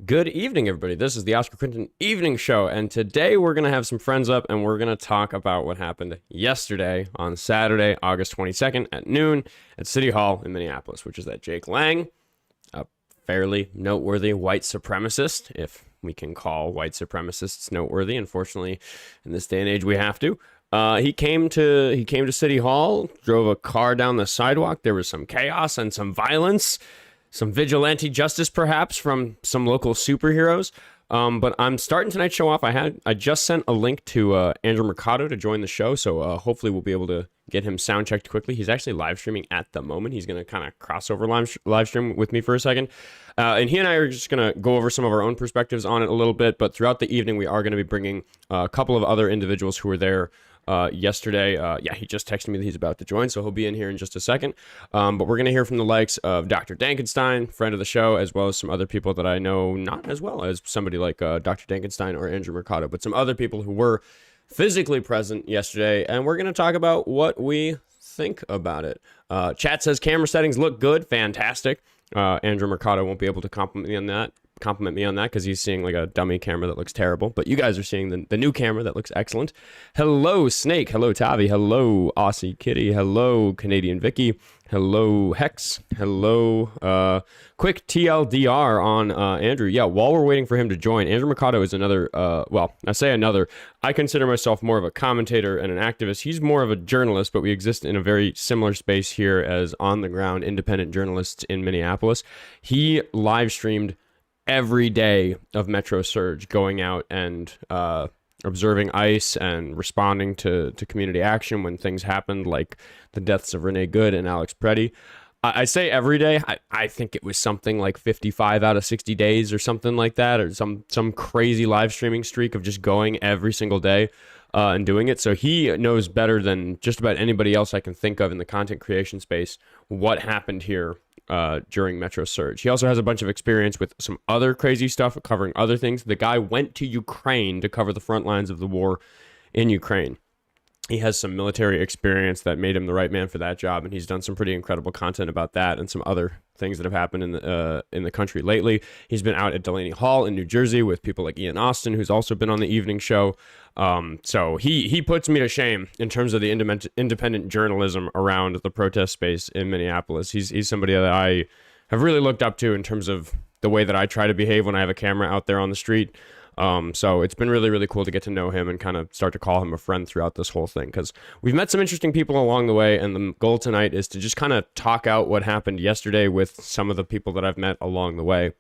Good evening, everybody. This is the Oskar Quentin Evening Show, and today we're going to have some friends up, and we're going to talk about what happened yesterday on Saturday, August 22nd at noon at City Hall in Minneapolis, which is that Jake Lang, a fairly noteworthy white supremacist, if we can call white supremacists noteworthy. Unfortunately, in this day and age, we have to. He came to City Hall, drove a car down the sidewalk. There was some chaos and some violence. Some vigilante justice, perhaps, from some local superheroes. But I'm starting tonight's show off. I just sent a link to Andrew Mercado to join the show, so hopefully we'll be able to get him sound checked quickly. He's actually live streaming at the moment. He's going to kind of crossover live stream with me for a second. And he and I are just going to go over some of our own perspectives on it a little bit. But throughout the evening, we are going to be bringing a couple of other individuals who were there yesterday. He just texted me that he's about to join, so he'll be in here in just a second. But we're going to hear from the likes of Dr. Dankenstein, friend of the show, as well as some other people that I know not as well as somebody like Dr. Dankenstein or Andrew Mercado, but some other people who were physically present yesterday, and we're going to talk about what we think about it. Chat says camera settings look good, fantastic. Andrew Mercado won't be able to compliment me on that because he's seeing like a dummy camera that looks terrible, but you guys are seeing the new camera that looks excellent. Hello Snake, hello Tavi, hello Aussie Kitty, hello Canadian Vicky, hello Hex, hello quick TLDR on Andrew. Yeah, while we're waiting for him to join, Andrew Mercado is another I consider myself more of a commentator and an activist. He's more of a journalist, but we exist in a very similar space here as on the ground independent journalists in Minneapolis. He live streamed every day of Metro Surge, going out and observing ICE and responding to community action when things happened, like the deaths of Renee Good and Alex Preddy. I say every day. I think it was something like 55 out of 60 days or something like that, or some crazy live streaming streak of just going every single day and doing it. So he knows better than just about anybody else I can think of in the content creation space what happened here during Metro Surge. He also has a bunch of experience with some other crazy stuff, covering other things. The guy went to Ukraine to cover the front lines of the war in Ukraine. He has some military experience that made him the right man for that job, and he's done some pretty incredible content about that and some other things that have happened in the country lately. He's been out at Delaney Hall in New Jersey with people like Ian Austin, who's also been on the evening show. So he puts me to shame in terms of the independent journalism around the protest space in Minneapolis. He's somebody that I have really looked up to in terms of the way that I try to behave when I have a camera out there on the street. So it's been really, really cool to get to know him and kind of start to call him a friend throughout this whole thing, because we've met some interesting people along the way, and the goal tonight is to just kind of talk out what happened yesterday with some of the people that I've met along the way.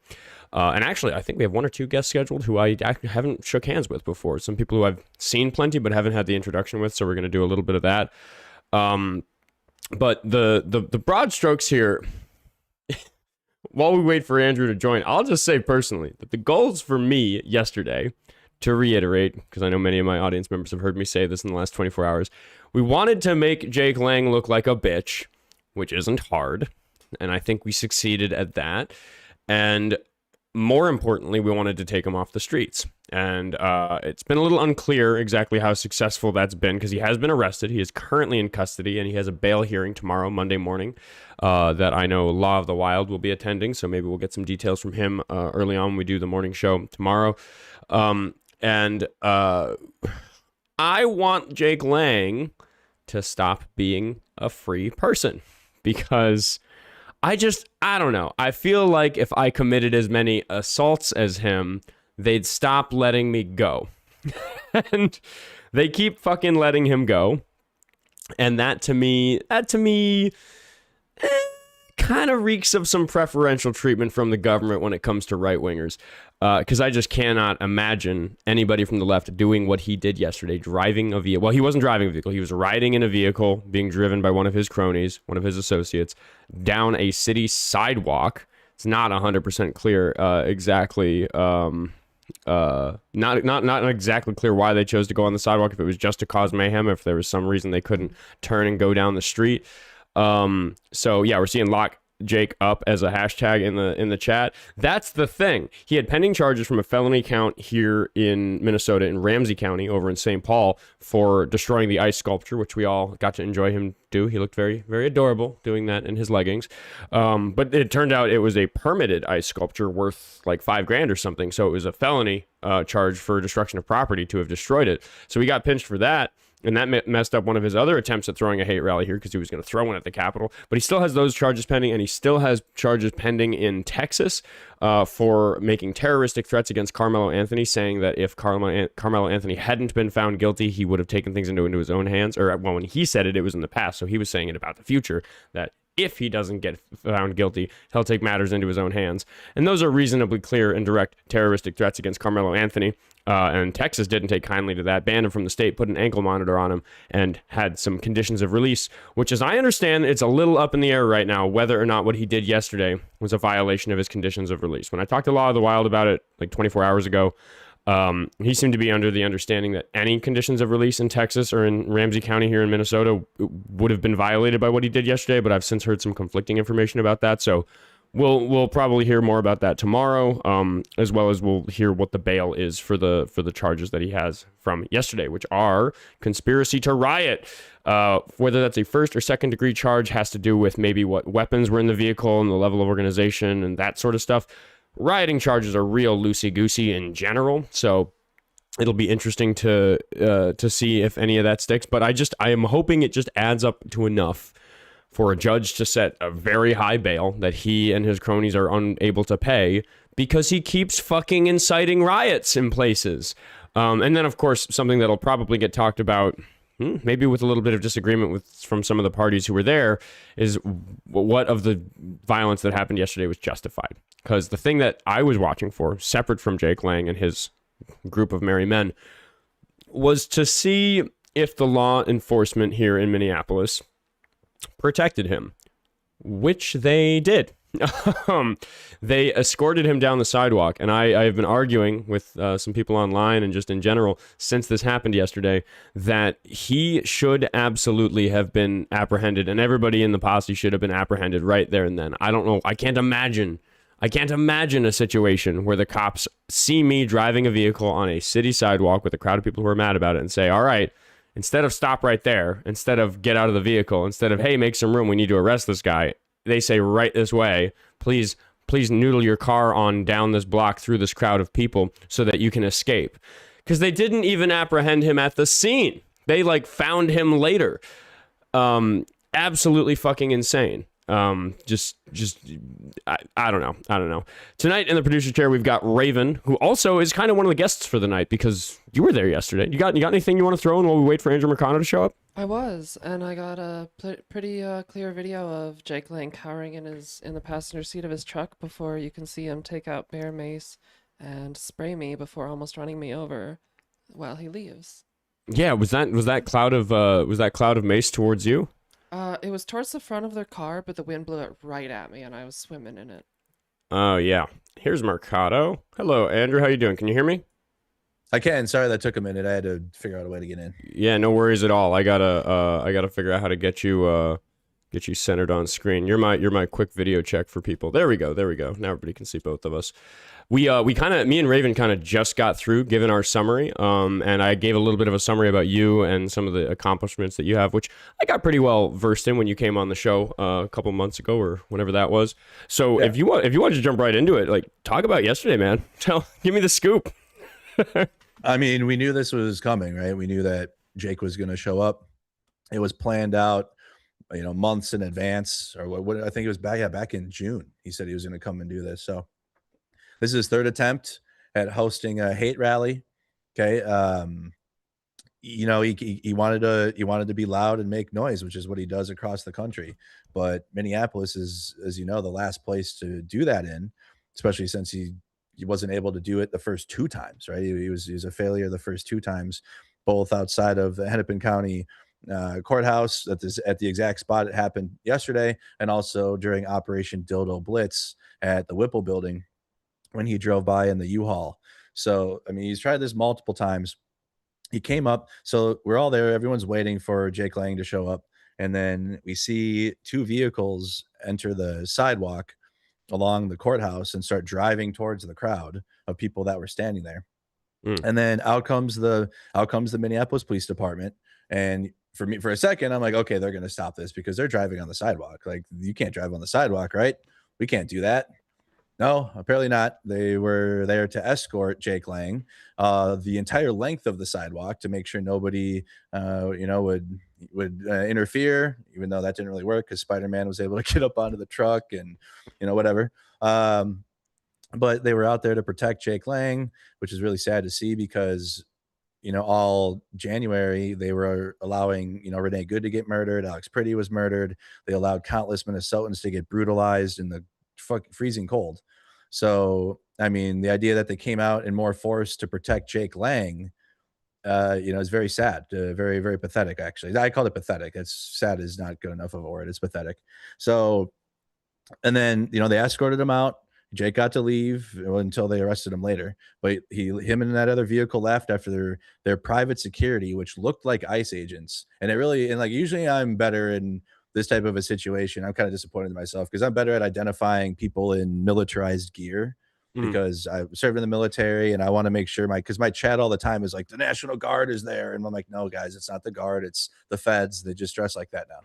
And actually, I think we have one or two guests scheduled who I haven't shook hands with before. Some people who I've seen plenty but haven't had the introduction with, so we're going to do a little bit of that. But the broad strokes here, while we wait for Andrew to join, I'll just say personally that the goals for me yesterday, to reiterate, because I know many of my audience members have heard me say this in the last 24 hours, we wanted to make Jake Lang look like a bitch, which isn't hard, and I think we succeeded at that. And more importantly, we wanted to take him off the streets. And it's been a little unclear exactly how successful that's been, because he has been arrested. He is currently in custody, and he has a bail hearing tomorrow, Monday morning, that I know Law of the Wild will be attending. So maybe we'll get some details from him early on when we do the morning show tomorrow. And I want Jake Lang to stop being a free person, because I don't know. I feel like if I committed as many assaults as him, they'd stop letting me go. And they keep fucking letting him go. And that to me kind of reeks of some preferential treatment from the government when it comes to right-wingers. Because I just cannot imagine anybody from the left doing what he did yesterday, driving a vehicle. Well, he wasn't driving a vehicle. He was riding in a vehicle, being driven by one of his cronies, one of his associates, down a city sidewalk. It's not 100% clear exactly. Not exactly clear why they chose to go on the sidewalk, if it was just to cause mayhem, if there was some reason they couldn't turn and go down the street. So yeah, we're seeing Jake up as a hashtag in the chat. That's the thing. He had pending charges from a felony count here in Minnesota in Ramsey County over in St. Paul for destroying the ice sculpture, which we all got to enjoy him do. He looked very, very adorable doing that in his leggings. But it turned out it was a permitted ice sculpture worth like $5,000 or something. So it was a felony charge for destruction of property to have destroyed it. So he got pinched for that. And that messed up one of his other attempts at throwing a hate rally here because he was going to throw one at the Capitol. But he still has those charges pending, and he still has charges pending in Texas for making terroristic threats against Carmelo Anthony, saying that if Carmelo Anthony hadn't been found guilty, he would have taken things into his own hands. Or, well, when he said it, it was in the past. So he was saying it about the future, that if he doesn't get found guilty, he'll take matters into his own hands. And those are reasonably clear and direct terroristic threats against Carmelo Anthony. And Texas didn't take kindly to that, banned him from the state, put an ankle monitor on him, and had some conditions of release, which, as I understand, it's a little up in the air right now whether or not what he did yesterday was a violation of his conditions of release. When I talked to Law of the Wild about it like 24 hours ago, he seemed to be under the understanding that any conditions of release in Texas or in Ramsey County here in Minnesota would have been violated by what he did yesterday, but I've since heard some conflicting information about that, so we'll probably hear more about that tomorrow, as well as we'll hear what the bail is for the charges that he has from yesterday, which are conspiracy to riot. Whether that's a first or second degree charge has to do with maybe what weapons were in the vehicle and the level of organization and that sort of stuff. Rioting charges are real loosey-goosey in general, so it'll be interesting to see if any of that sticks. But I am hoping it just adds up to enough for a judge to set a very high bail that he and his cronies are unable to pay because he keeps fucking inciting riots in places. And then, of course, something that'll probably get talked about, maybe with a little bit of disagreement from some of the parties who were there, is what of the violence that happened yesterday was justified. Because the thing that I was watching for, separate from Jake Lang and his group of merry men, was to see if the law enforcement here in Minneapolis protected him, which they did. They escorted him down the sidewalk, and I've been arguing with some people online and just in general since this happened yesterday that he should absolutely have been apprehended, and everybody in the posse should have been apprehended right there and then. I don't know. I can't imagine a situation where the cops see me driving a vehicle on a city sidewalk with a crowd of people who are mad about it and say, all right, instead of stop right there, instead of get out of the vehicle, instead of, hey, make some room, we need to arrest this guy, they say right this way, please noodle your car on down this block through this crowd of people so that you can escape. Because they didn't even apprehend him at the scene. They found him later. Absolutely fucking insane. I don't know. Tonight in the producer chair, we've got Raven, who also is kind of one of the guests for the night because you were there yesterday. You got anything you want to throw in while we wait for Andrew Mercado to show up? I was, and I got a pretty clear video of Jake Lang cowering in the passenger seat of his truck before you can see him take out bear mace and spray me before almost running me over while he leaves. Yeah, was that cloud of mace towards you? It was towards the front of their car, but the wind blew it right at me, and I was swimming in it. Oh yeah. Here's Mercado. Hello, Andrew. How you doing? Can you hear me? I can. Sorry that took a minute. I had to figure out a way to get in. Yeah, no worries at all. I gotta figure out how to get you centered on screen. You're my quick video check for people. There we go. Now everybody can see both of us. Me and Raven kind of just got through giving our summary. And I gave a little bit of a summary about you and some of the accomplishments that you have, which I got pretty well versed in when you came on the show a couple months ago or whenever that was. So yeah. if you want to jump right into it, talk about yesterday, man. Give me the scoop. I mean, we knew this was coming, right? We knew that Jake was going to show up. It was planned out, months in advance, or what I think it was back in June. He said he was going to come and do this. So this is his third attempt at hosting a hate rally. Okay. He wanted to be loud and make noise, which is what he does across the country. But Minneapolis is, as you know, the last place to do that in, especially since he wasn't able to do it the first two times, right? He was a failure the first two times, both outside of the Hennepin County courthouse at the exact spot it happened yesterday, and also during Operation Dildo Blitz at the Whipple building when he drove by in the U-Haul. So, I mean, he's tried this multiple times. He came up, so we're all there. Everyone's waiting for Jake Lang to show up. And then we see two vehicles enter the sidewalk along the courthouse and start driving towards the crowd of people that were standing there. Mm. And then out comes the Minneapolis Police Department. And for a second, I'm like, okay, they're gonna stop this because they're driving on the sidewalk. Like, you can't drive on the sidewalk, right? We can't do that. No, apparently not. They were there to escort Jake Lang the entire length of the sidewalk to make sure nobody, would interfere. Even though that didn't really work because Spider-Man was able to get up onto the truck and whatever. Um, but they were out there to protect Jake Lang, which is really sad to see because all January they were allowing Renee Good to get murdered, Alex Pretty was murdered. They allowed countless Minnesotans to get brutalized in the freezing cold. So, I mean, the idea that they came out in more force to protect Jake Lang, is very sad, very, very pathetic, actually. I called it pathetic. It's sad is not good enough of a word. It's pathetic. So, and then, they escorted him out. Jake got to leave until they arrested him later. But him and that other vehicle left after their private security, which looked like ICE agents. And like, usually I'm better in this type of a situation. I'm kind of disappointed in myself because I'm better at identifying people in militarized gear Mm. because I served in the military and I want to make sure because my chat all the time is like, the National Guard is there. And I'm like, no, guys, it's not the Guard. It's the feds. They just dress like that now.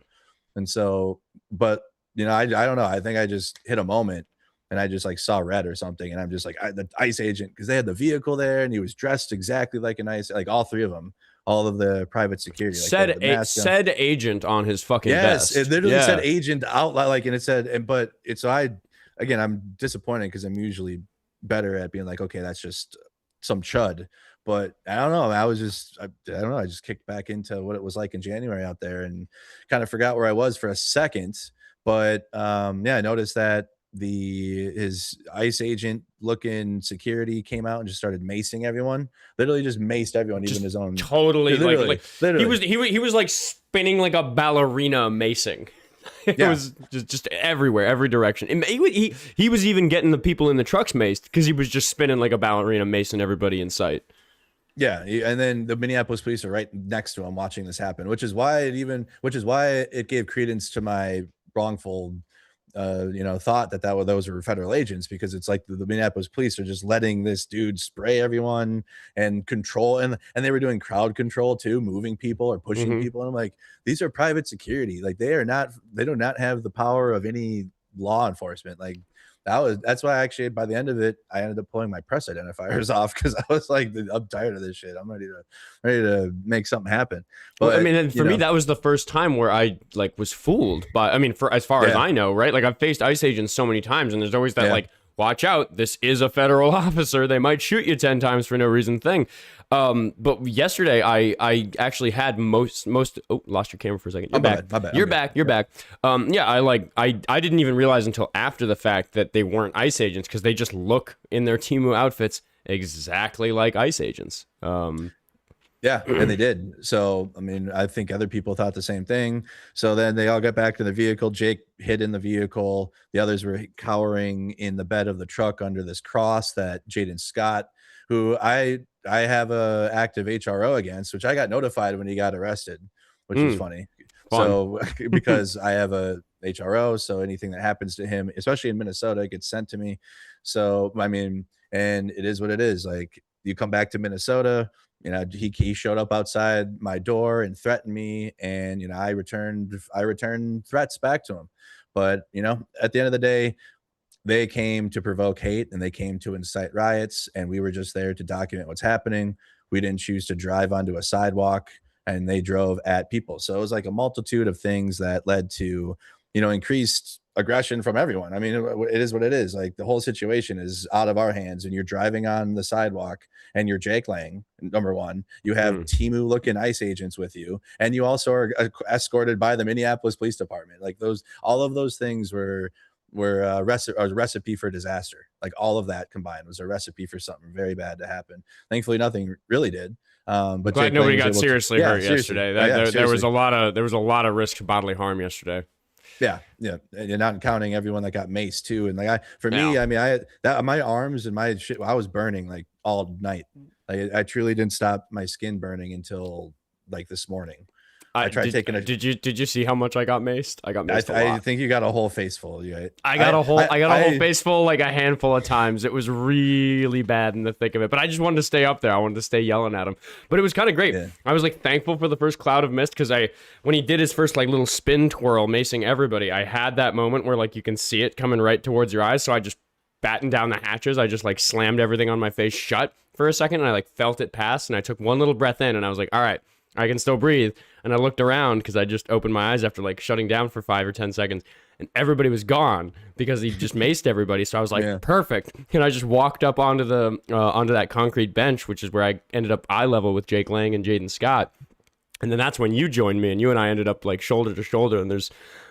And so, but I don't know. I think I just hit a moment and I just like saw red or something. And I'm just like, the ICE agent, because they had the vehicle there and he was dressed exactly like an ICE, like all three of them, all of the private security. Like said agent on his fucking yes, vest. it literally said agent out like, and it said, but it's, so again, I'm disappointed because I'm usually better at being like, okay, that's just some chud. But I don't know. I don't know. I just kicked back into what it was like in January out there and kind of forgot where I was for a second. But yeah, I noticed that his ICE agent looking security came out and just started macing everyone. Literally just maced everyone, even his own. Totally, literally. He was like spinning like a ballerina macing. It was just everywhere, every direction. And he was even getting the people in the trucks maced because he was just spinning like a ballerina, macing everybody in sight. Yeah, and then the Minneapolis police are right next to him watching this happen, which is why it gave credence to my wrongful thought that those were federal agents, because it's like the Minneapolis police are just letting this dude spray everyone and control, and they were doing crowd control too, moving people or pushing people. And I'm like, these are private security. Like, they do not have the power of any law enforcement. Like, that's why actually by the end of it I ended up pulling my press identifiers off, because I was like, I'm tired of this shit. I'm ready to make something happen. But well, I mean, and for me, that was the first time where I like was fooled by, I mean, for as far as I know, right? Like, I've faced ICE agents so many times, and there's always that like, watch out, this is a federal officer, they might shoot you 10 times for no reason thing. But yesterday I actually had most lost your camera for a second. You're back. My bad. You're back. You're back. Yeah, I didn't even realize until after the fact that they weren't ICE agents, because they just look in their Temu outfits exactly like ICE agents. Yeah, and they did. So, I mean, I think other people thought the same thing. So then they all got back to the vehicle. Jake hid in the vehicle. The others were cowering in the bed of the truck under this cross that Jaden Scott, who I have a active HRO against, which I got notified when he got arrested, which was funny. Fun. So because I have a HRO, so anything that happens to him, especially in Minnesota, gets sent to me. So, I mean, and it is what it is. Like, you come back to Minnesota, he showed up outside my door and threatened me, and I returned threats back to him. But at the end of the day, they came to provoke hate and they came to incite riots, and we were just there to document what's happening. We didn't choose to drive onto a sidewalk, and they drove at people. So it was like a multitude of things that led to increased aggression from everyone. I mean, it is what it is. Like, the whole situation is out of our hands, and you're driving on the sidewalk and you're Jake Lang, number one. You have Temu looking ICE agents with you, and you also are escorted by the Minneapolis Police Department. Like, all of those things were a recipe for disaster. Like, all of that combined was a recipe for something very bad to happen. Thankfully, nothing really did. But glad nobody got seriously hurt yesterday. There was a lot of risk to bodily harm yesterday. Yeah, and not counting everyone that got maced too. And like, my arms and my shit, I was burning like all night. Like, I truly didn't stop my skin burning until like this morning. I tried taking a. Did you see how much I got maced? I got maced a lot. I think you got a whole face full. Right? I got a whole face full like a handful of times. It was really bad in the thick of it, but I just wanted to stay up there. I wanted to stay yelling at him. But it was kind of great. Yeah. I was like thankful for the first cloud of mist because when he did his first like little spin twirl macing everybody, I had that moment where like you can see it coming right towards your eyes. So I just battened down the hatches. I just like slammed everything on my face shut for a second, and I like felt it pass, and I took one little breath in, and I was like, all right, I can still breathe. And I looked around because I just opened my eyes after like shutting down for 5 or 10 seconds, and everybody was gone because he just maced everybody. So I was like, perfect. And I just walked up onto that concrete bench, which is where I ended up eye level with Jake Lang and Jaden Scott. And then that's when you joined me, and you and I ended up like shoulder to shoulder. And there's,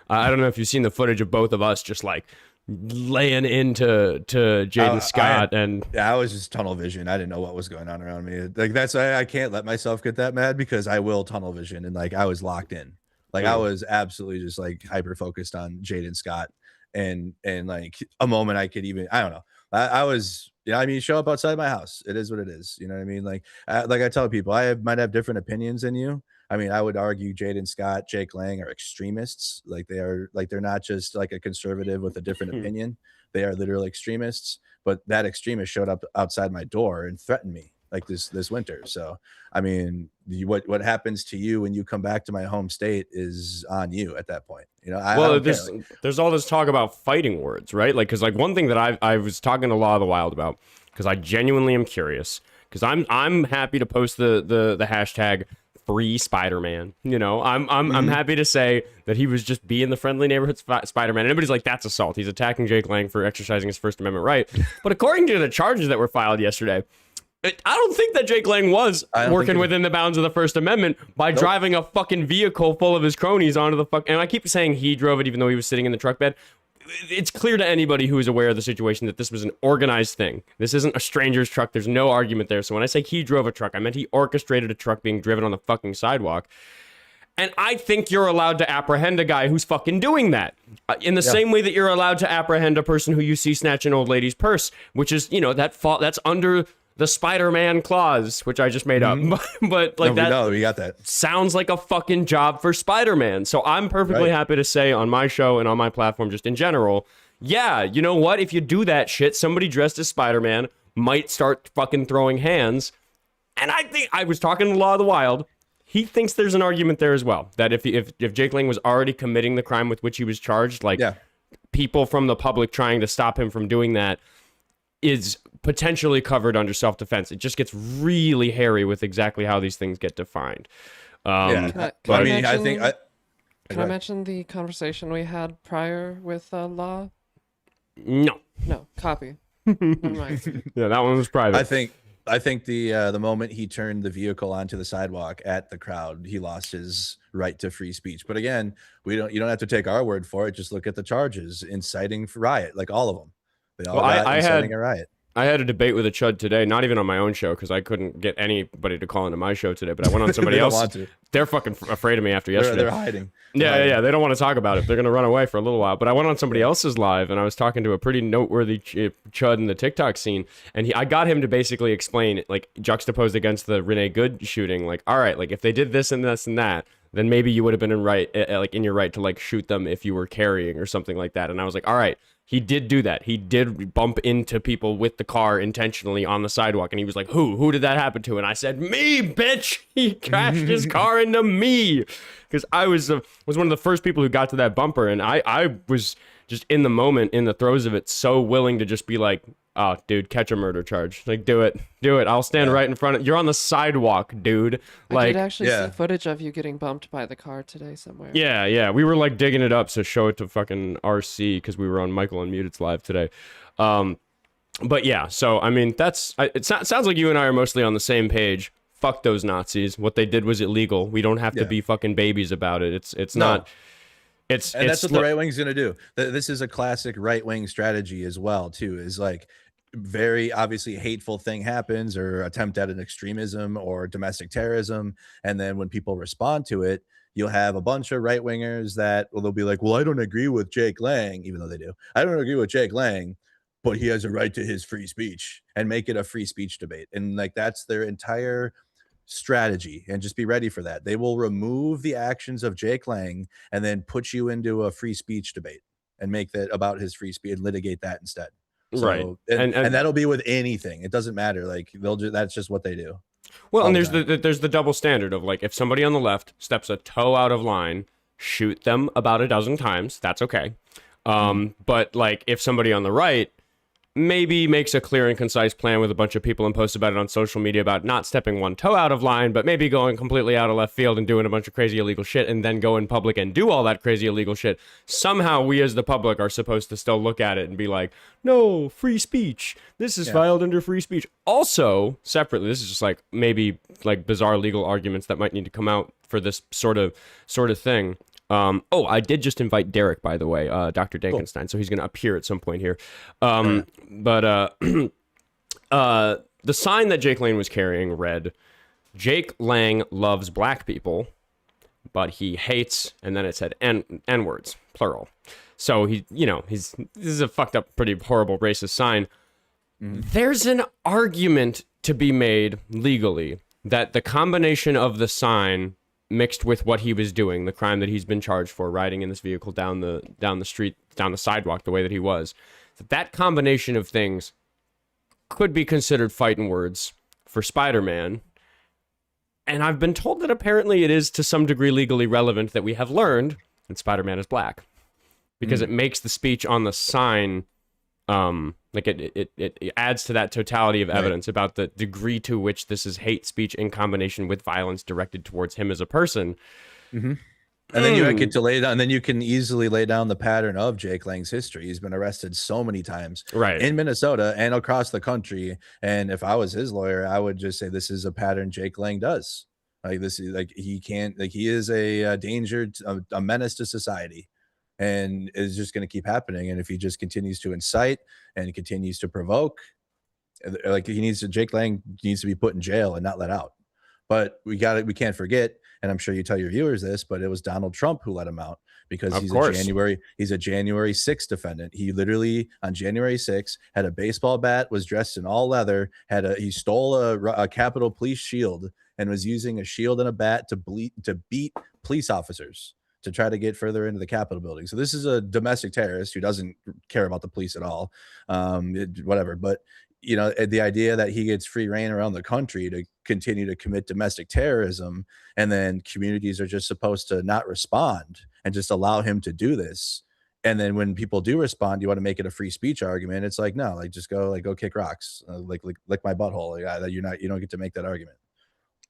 I don't know if you've seen the footage of both of us just like laying into Jaden Scott. I was just tunnel vision. I didn't know what was going on around me. Like that's why I can't let myself get that mad, because I will tunnel vision, and like I was locked in. Like I was absolutely just like hyper focused on Jaden Scott, and like a moment I could even, I don't know. I was, I mean, show up outside my house. It is what it is. You know what I mean? Like I tell people, might have different opinions than you. I mean, I would argue Jaden Scott, Jake Lang are extremists. Like they're not just like a conservative with a different opinion. They are literally extremists. But that extremist showed up outside my door and threatened me like this winter. So, I mean, what happens to you when you come back to my home state is on you at that point. You know, there's all this talk about fighting words, right? Like, because like one thing that I was talking to Law of the Wild about, because I genuinely am curious, because I'm happy to post the hashtag free Spider-Man. You know, I'm happy to say that he was just being the friendly neighborhood Spider-Man. Anybody's like, that's assault. He's attacking Jake Lang for exercising his First Amendment right. But according to the charges that were filed yesterday, I don't think that Jake Lang was working within the bounds of the First Amendment by driving a fucking vehicle full of his cronies onto the and I keep saying he drove it even though he was sitting in the truck bed. It's clear to anybody who is aware of the situation that this was an organized thing. This isn't a stranger's truck. There's no argument there. So when I say he drove a truck, I meant he orchestrated a truck being driven on the fucking sidewalk. And I think you're allowed to apprehend a guy who's fucking doing that. In the same way that you're allowed to apprehend a person who you see snatch an old lady's purse, which is, you know, that's under the Spider-Man clause, which I just made up. But like we got that. Sounds like a fucking job for Spider-Man. So I'm perfectly happy to say on my show and on my platform, just in general, yeah, you know what? If you do that shit, somebody dressed as Spider-Man might start fucking throwing hands. And I think I was talking to Law of the Wild. He thinks there's an argument there as well, that if Jake Lang was already committing the crime with which he was charged, like people from the public trying to stop him from doing that is potentially covered under self-defense. It just gets really hairy with exactly how these things get defined. Can I mention the conversation we had prior with Law? No, copy. Never mind. Yeah, that one was private. I think the moment he turned the vehicle onto the sidewalk at the crowd, he lost his right to free speech. But again, you don't have to take our word for it. Just look at the charges: inciting for riot, like all of them. They all got inciting a riot. I had a debate with a chud today, not even on my own show, because I couldn't get anybody to call into my show today, but I went on somebody else. They're fucking afraid of me after yesterday. They're hiding. Yeah. They don't want to talk about it. They're going to run away for a little while. But I went on somebody else's live, and I was talking to a pretty noteworthy chud in the TikTok scene, and I got him to basically explain, like, juxtaposed against the Renee Good shooting, like, all right, like, if they did this and this and that, then maybe you would have been in your right to, like, shoot them if you were carrying or something like that. And I was like, all right. He did do that. He did bump into people with the car intentionally on the sidewalk. And he was like, who did that happen to? And I said, me, bitch. He crashed his car into me. Because I was one of the first people who got to that bumper. And I was just in the moment, in the throes of it, so willing to just be like, oh, dude, catch a murder charge. Like, do it. I'll stand right in front of you're on the sidewalk, dude. Like, I did actually see footage of you getting bumped by the car today somewhere. Yeah. We were like digging it up to show it to fucking RC because we were on Michael Unmuted's live today. But yeah, so I mean, it sounds like you and I are mostly on the same page. Fuck those Nazis. What they did was illegal. We don't have to be fucking babies about it. It's not. That's what the right wing's gonna do. This is a classic right wing strategy as well, too. Is like very obviously hateful thing happens or attempt at an extremism or domestic terrorism, and then when people respond to it, you'll have a bunch of right wingers that they'll be like, well, I don't agree with Jake Lang, even though they do. I don't agree with Jake Lang, but he has a right to his free speech, and make it a free speech debate. And like that's their entire strategy, and just be ready for that. They will remove the actions of Jake Lang and then put you into a free speech debate and make that about his free speech and litigate that instead. Right. So and that'll be with anything. It doesn't matter. Like that's just what they do. Well, and there's the double standard of like, if somebody on the left steps a toe out of line, shoot them about a dozen times. That's okay. But like, if somebody on the right maybe makes a clear and concise plan with a bunch of people and posts about it on social media about not stepping one toe out of line, but maybe going completely out of left field and doing a bunch of crazy illegal shit and then go in public and do all that crazy illegal shit, somehow we as the public are supposed to still look at it and be like, no, free speech. This is filed under free speech. Also, separately, this is just like maybe like bizarre legal arguments that might need to come out for this sort of thing. I did just invite Derek, by the way, Dr. Dankenstein, cool. So he's going to appear at some point here. But the sign that Jake Lang was carrying read, Jake Lang loves black people, but he hates, and then it said N-words, plural. So this is a fucked up, pretty horrible racist sign. There's an argument to be made legally that the combination of the sign mixed with what he was doing, the crime that he's been charged for, riding in this vehicle down the street, down the sidewalk, the way that he was, that combination of things could be considered fighting words for Spider-Man. And I've been told that apparently it is to some degree legally relevant that we have learned that Spider-Man is black, because it makes the speech on the sign like it adds to that totality of evidence about the degree to which this is hate speech in combination with violence directed towards him as a person. And then you get to lay down, and then you can easily lay down the pattern of Jake Lang's history. He's been arrested so many times, right, in Minnesota and across the country. And if I was his lawyer, I would just say this is a pattern Jake Lang does. Like this is like he is a danger, a menace to society. And it's just going to keep happening. And if he just continues to incite and continues to provoke, like Jake Lang needs to be put in jail and not let out. But we can't forget, and I'm sure you tell your viewers this, but it was Donald Trump who let him out, because he's a January 6th defendant. He literally on January 6th had a baseball bat, was dressed in all leather, he stole a Capitol Police shield and was using a shield and a bat to beat police officers to try to get further into the Capitol building. So this is a domestic terrorist who doesn't care about the police at all. Whatever. But, the idea that he gets free reign around the country to continue to commit domestic terrorism, and then communities are just supposed to not respond and just allow him to do this. And then when people do respond, you want to make it a free speech argument. It's like, no, like just go kick rocks, lick my butthole. You don't get to make that argument.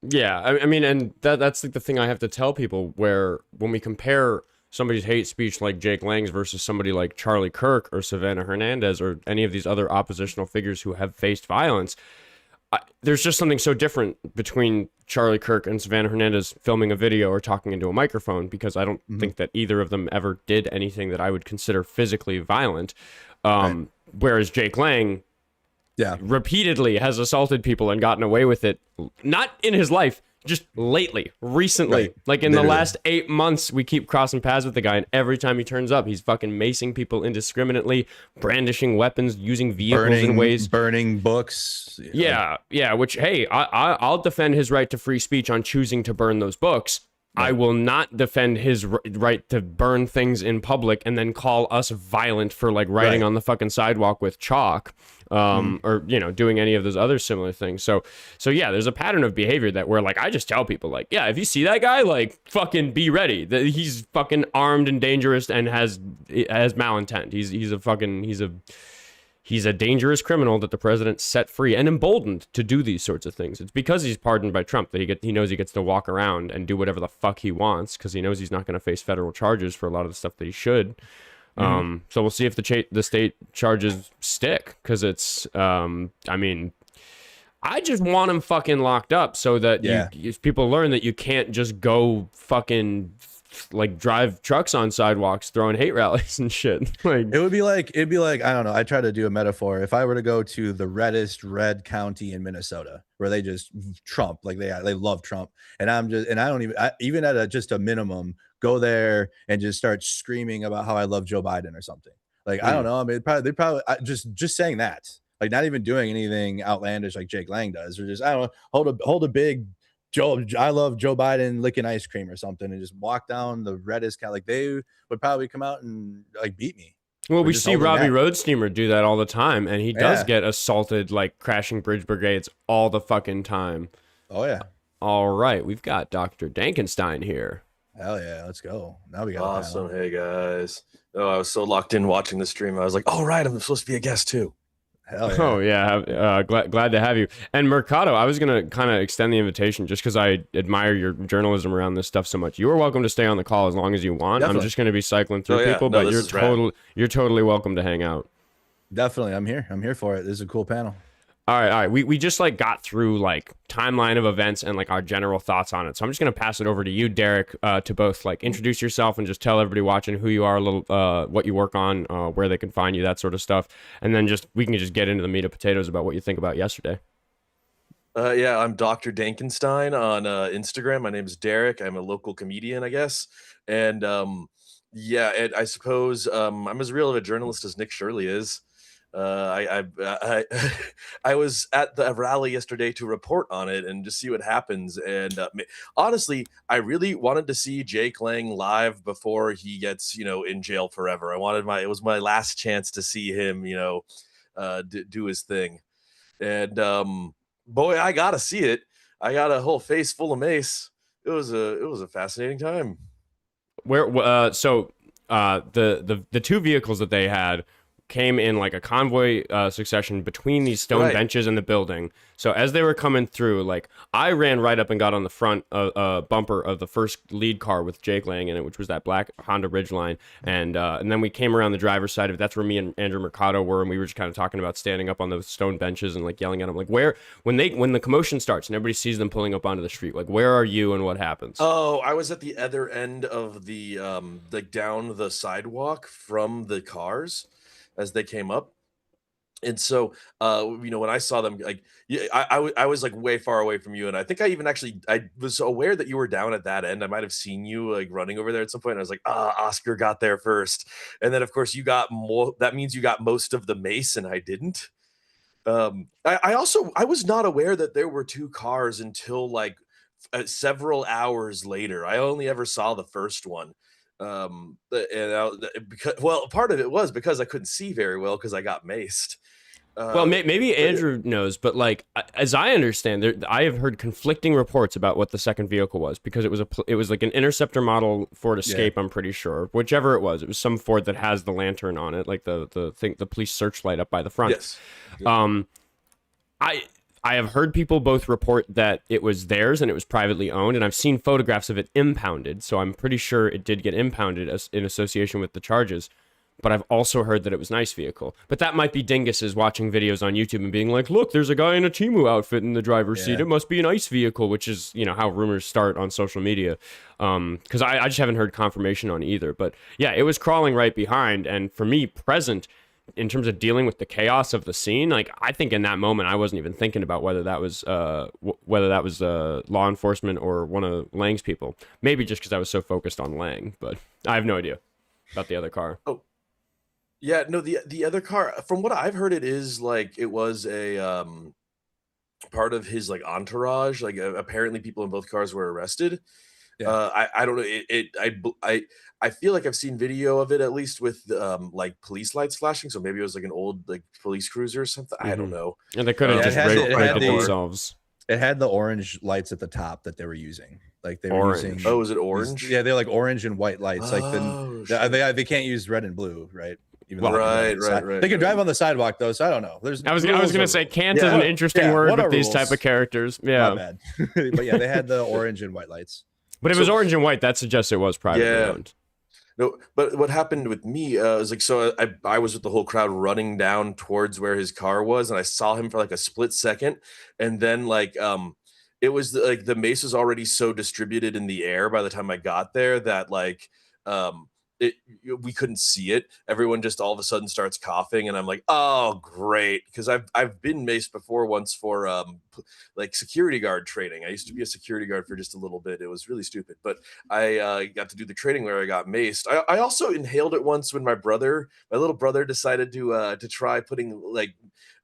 Yeah, I mean, and that's like the thing I have to tell people, where when we compare somebody's hate speech like Jake Lang's versus somebody like Charlie Kirk or Savannah Hernandez or any of these other oppositional figures who have faced violence, there's just something so different between Charlie Kirk and Savannah Hernandez filming a video or talking into a microphone, because I don't think that either of them ever did anything that I would consider physically violent. Whereas Jake Lang repeatedly has assaulted people and gotten away with it, not in his life, just recently. Like in the last 8 months, we keep crossing paths with the guy, and every time he turns up, he's fucking macing people indiscriminately, brandishing weapons, using vehicles in ways, burning books. Yeah, which, hey, I'll defend his right to free speech on choosing to burn those books. I will not defend his right to burn things in public and then call us violent for like writing on the fucking sidewalk with chalk, or doing any of those other similar things. So yeah, there's a pattern of behavior that where like I just tell people like, yeah, if you see that guy, like fucking be ready. He's fucking armed and dangerous and has malintent. He's a dangerous criminal that the president set free and emboldened to do these sorts of things. It's because he's pardoned by Trump that he knows he gets to walk around and do whatever the fuck he wants, because he knows he's not going to face federal charges for a lot of the stuff that he should. So we'll see if the state charges stick, because it's, I mean, I just want him fucking locked up so that people learn that you can't just go fucking like drive trucks on sidewalks throwing hate rallies and shit. Like it'd be like I don't know, I try to do a metaphor. If I were to go to the reddest red county in Minnesota, where they just Trump, like they love Trump, and I don't even at just a minimum go there and just start screaming about how I love Joe Biden or something. Like I don't know, I mean they probably just saying that, like not even doing anything outlandish like Jake Lang does, or just I don't know, hold a big I love Joe Biden licking ice cream or something, and just walk down the reddest kind. Like they would probably come out and like beat me. Well, Or we just see hold their Robbie neck. Roadsteamer do that all the time, and he does Yeah. get assaulted like crashing bridge brigades all the fucking time. Oh yeah. All right, we've got Dr. Dankenstein here. Hell yeah. Let's go. Now we got Awesome. a panel. Hey guys. Oh, I was so locked in watching the stream. I was like, oh right, I'm supposed to be a guest too. Hell yeah. Oh yeah, glad to have you. And Mercado, I was gonna kind of extend the invitation just because I admire your journalism around this stuff so much. You are welcome to stay on the call as long as you want. Definitely. I'm just gonna be cycling through Oh, yeah. people, No, but this is rad. you're totally welcome to hang out. Definitely. I'm here for it. This is a cool panel. All right. We just like got through like timeline of events and like our general thoughts on it. So I'm just gonna pass it over to you, Derek, to both like introduce yourself and just tell everybody watching who you are, a little, what you work on, where they can find you, that sort of stuff, and then we can just get into the meat of potatoes about what you think about yesterday. Yeah, I'm Dr. Dankenstein on Instagram. My name is Derek. I'm a local comedian, I guess. And yeah, and I suppose I'm as real of a journalist as Nick Shirley is. I was at the rally yesterday to report on it and just see what happens. And honestly, I really wanted to see Jake Lang live before he gets, in jail forever. It was my last chance to see him, do his thing. And boy, I gotta see it. I got a whole face full of mace. It was a fascinating time. The two vehicles that they had came in like a convoy succession between these stone Right. benches in the building. So as they were coming through, like I ran right up and got on the front bumper of the first lead car with Jake Lang in it, which was that black Honda Ridgeline, and then we came around the driver's side of it. That's where me and Andrew Mercado were, and we were just kind of talking about standing up on those stone benches and like yelling at them, like when the commotion starts and everybody sees them pulling up onto the street, like where are you and what happens? Oh, I was at the other end of the like down the sidewalk from the cars as they came up. And so, when I saw them, like, yeah, I was like way far away from you, and I think I was aware that you were down at that end. I might have seen you like running over there at some point. And I was like, Oscar got there first, and then of course you got more. That means you got most of the mace, and I didn't. I was not aware that there were two cars until like several hours later. I only ever saw the first one. Because part of it was because I couldn't see very well because I got maced. Well, maybe Andrew knows, but like as I understand, I have heard conflicting reports about what the second vehicle was because it was like an Interceptor model Ford Escape. Yeah. I'm pretty sure, whichever it was some Ford that has the lantern on it, like the police searchlight up by the front. Yes. I have heard people both report that it was theirs and it was privately owned, and I've seen photographs of it impounded, so I'm pretty sure it did get impounded in association with the charges. But I've also heard that it was an ICE vehicle. But that might be dinguses watching videos on YouTube and being like, look, there's a guy in a Timu outfit in the driver's seat. It must be an ICE vehicle, which is, how rumors start on social media. Because I just haven't heard confirmation on either. But yeah, it was crawling right behind. And for me, present, in terms of dealing with the chaos of the scene, like I think in that moment, I wasn't even thinking about whether that was law enforcement or one of Lang's people. Maybe just because I was so focused on Lang. But I have no idea about the other car. Oh. Yeah, no, the other car, from what I've heard, it was a part of his like entourage. Like apparently, people in both cars were arrested. Yeah. I don't know. I feel like I've seen video of it at least with like police lights flashing. So maybe it was like an old like police cruiser or something. Mm-hmm. I don't know. And they could have just rigged it themselves. It had the orange lights at the top that they were using. Like they were using. Oh, is it orange? They're like orange and white lights. They can't use red and blue, right? Right. They can drive on the sidewalk though, so I don't know. I was gonna say can't is an interesting word with these type of characters. Yeah, not bad. But yeah, they had the orange and white lights. But if it was orange and white, that suggests it was privately owned. No, but what happened with me was like, so I was with the whole crowd running down towards where his car was, and I saw him for like a split second, and then like it was like the mace was already so distributed in the air by the time I got there that like we couldn't see it. Everyone just all of a sudden starts coughing, and I'm like, oh great, because I've been maced before once for like security guard training. I used to be a security guard for just a little bit. It was really stupid, but I got to do the training where I got maced. I also inhaled it once when my little brother decided to try putting like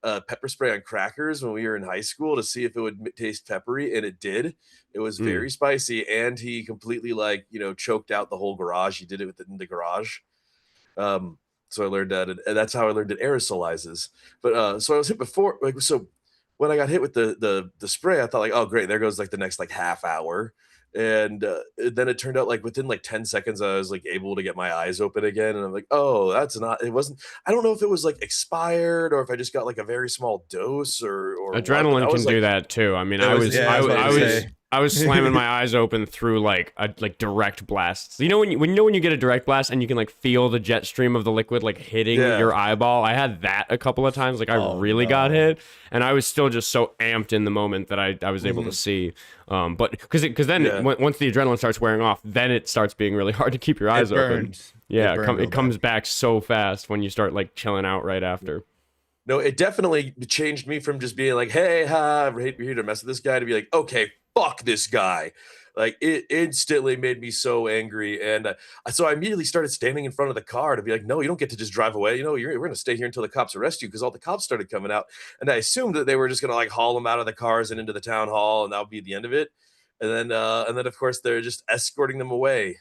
pepper spray on crackers when we were in high school to see if it would taste peppery, and it did. It was very spicy, and he completely like choked out the whole garage. He did it in the garage. So I learned that, and that's how I learned it aerosolizes. But so I was hit before, like so. When I got hit with the spray, I thought like, oh great, there goes like the next like half hour, and then it turned out like within like 10 seconds I was like able to get my eyes open again, and I'm like, oh, that's not. It wasn't. I don't know if it was like expired or if I just got like a very small dose or adrenaline can do that too. I mean, I was slamming my eyes open through like direct blasts. You know when you get a direct blast and you can like feel the jet stream of the liquid like hitting your eyeball. I had that a couple of times. Like I really got hit, and I was still just so amped in the moment that I was able to see. But because then once the adrenaline starts wearing off, then it starts being really hard to keep your eyes open. Yeah, it comes back so fast when you start like chilling out right after. No, it definitely changed me from just being like, hey, we're here to mess with this guy, to be like, okay, fuck this guy. Like it instantly made me so angry. And so I immediately started standing in front of the car to be like, no, you don't get to just drive away. We're going to stay here until the cops arrest you, because all the cops started coming out. And I assumed that they were just going to like haul them out of the cars and into the town hall, and that would be the end of it. And then of course, they're just escorting them away.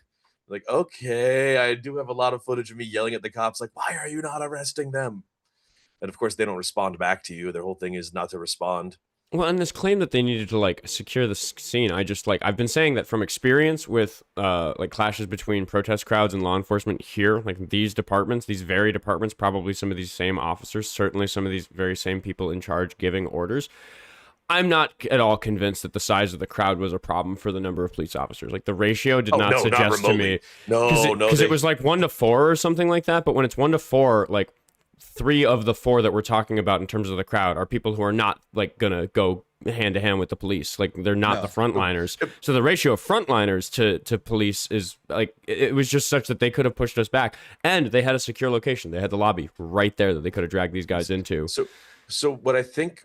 Like, okay, I do have a lot of footage of me yelling at the cops, like, why are you not arresting them? And of course, they don't respond back to you. Their whole thing is not to respond. Well, and this claim that they needed to like secure the scene, I've been saying that from experience with like clashes between protest crowds and law enforcement here, like these very departments, probably some of these same officers, certainly some of these very same people in charge giving orders. I'm not at all convinced that the size of the crowd was a problem for the number of police officers. Like the ratio did not suggest to me. Because it was like 1 to 4 or something like that. But when it's 1 to 4, like 3 of the 4 that we're talking about in terms of the crowd are people who are not like gonna go hand to hand with the police. Like they're not the frontliners. So the ratio of frontliners to police is like, it was just such that they could have pushed us back, and they had a secure location. They had the lobby right there that they could have dragged these guys into. So what I think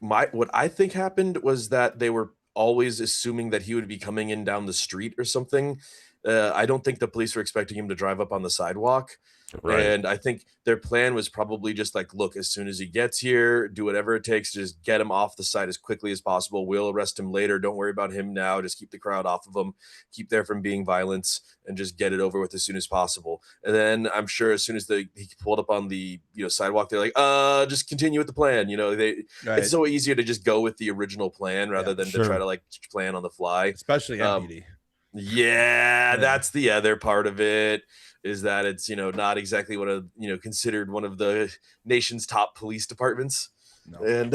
happened was that they were always assuming that he would be coming in down the street or something. I don't think the police were expecting him to drive up on the sidewalk. Right. And I think their plan was probably just like, look, as soon as he gets here, do whatever it takes to just get him off the site as quickly as possible. We'll arrest him later. Don't worry about him now. Just keep the crowd off of him. Keep there from being violence, and just get it over with as soon as possible. And then I'm sure as soon as he pulled up on the sidewalk, they're like, just continue with the plan. It's so easier to just go with the original plan rather than to try to like plan on the fly. Especially MPD. That's the other part of it, is that it's not exactly what considered one of the nation's top police departments. No. And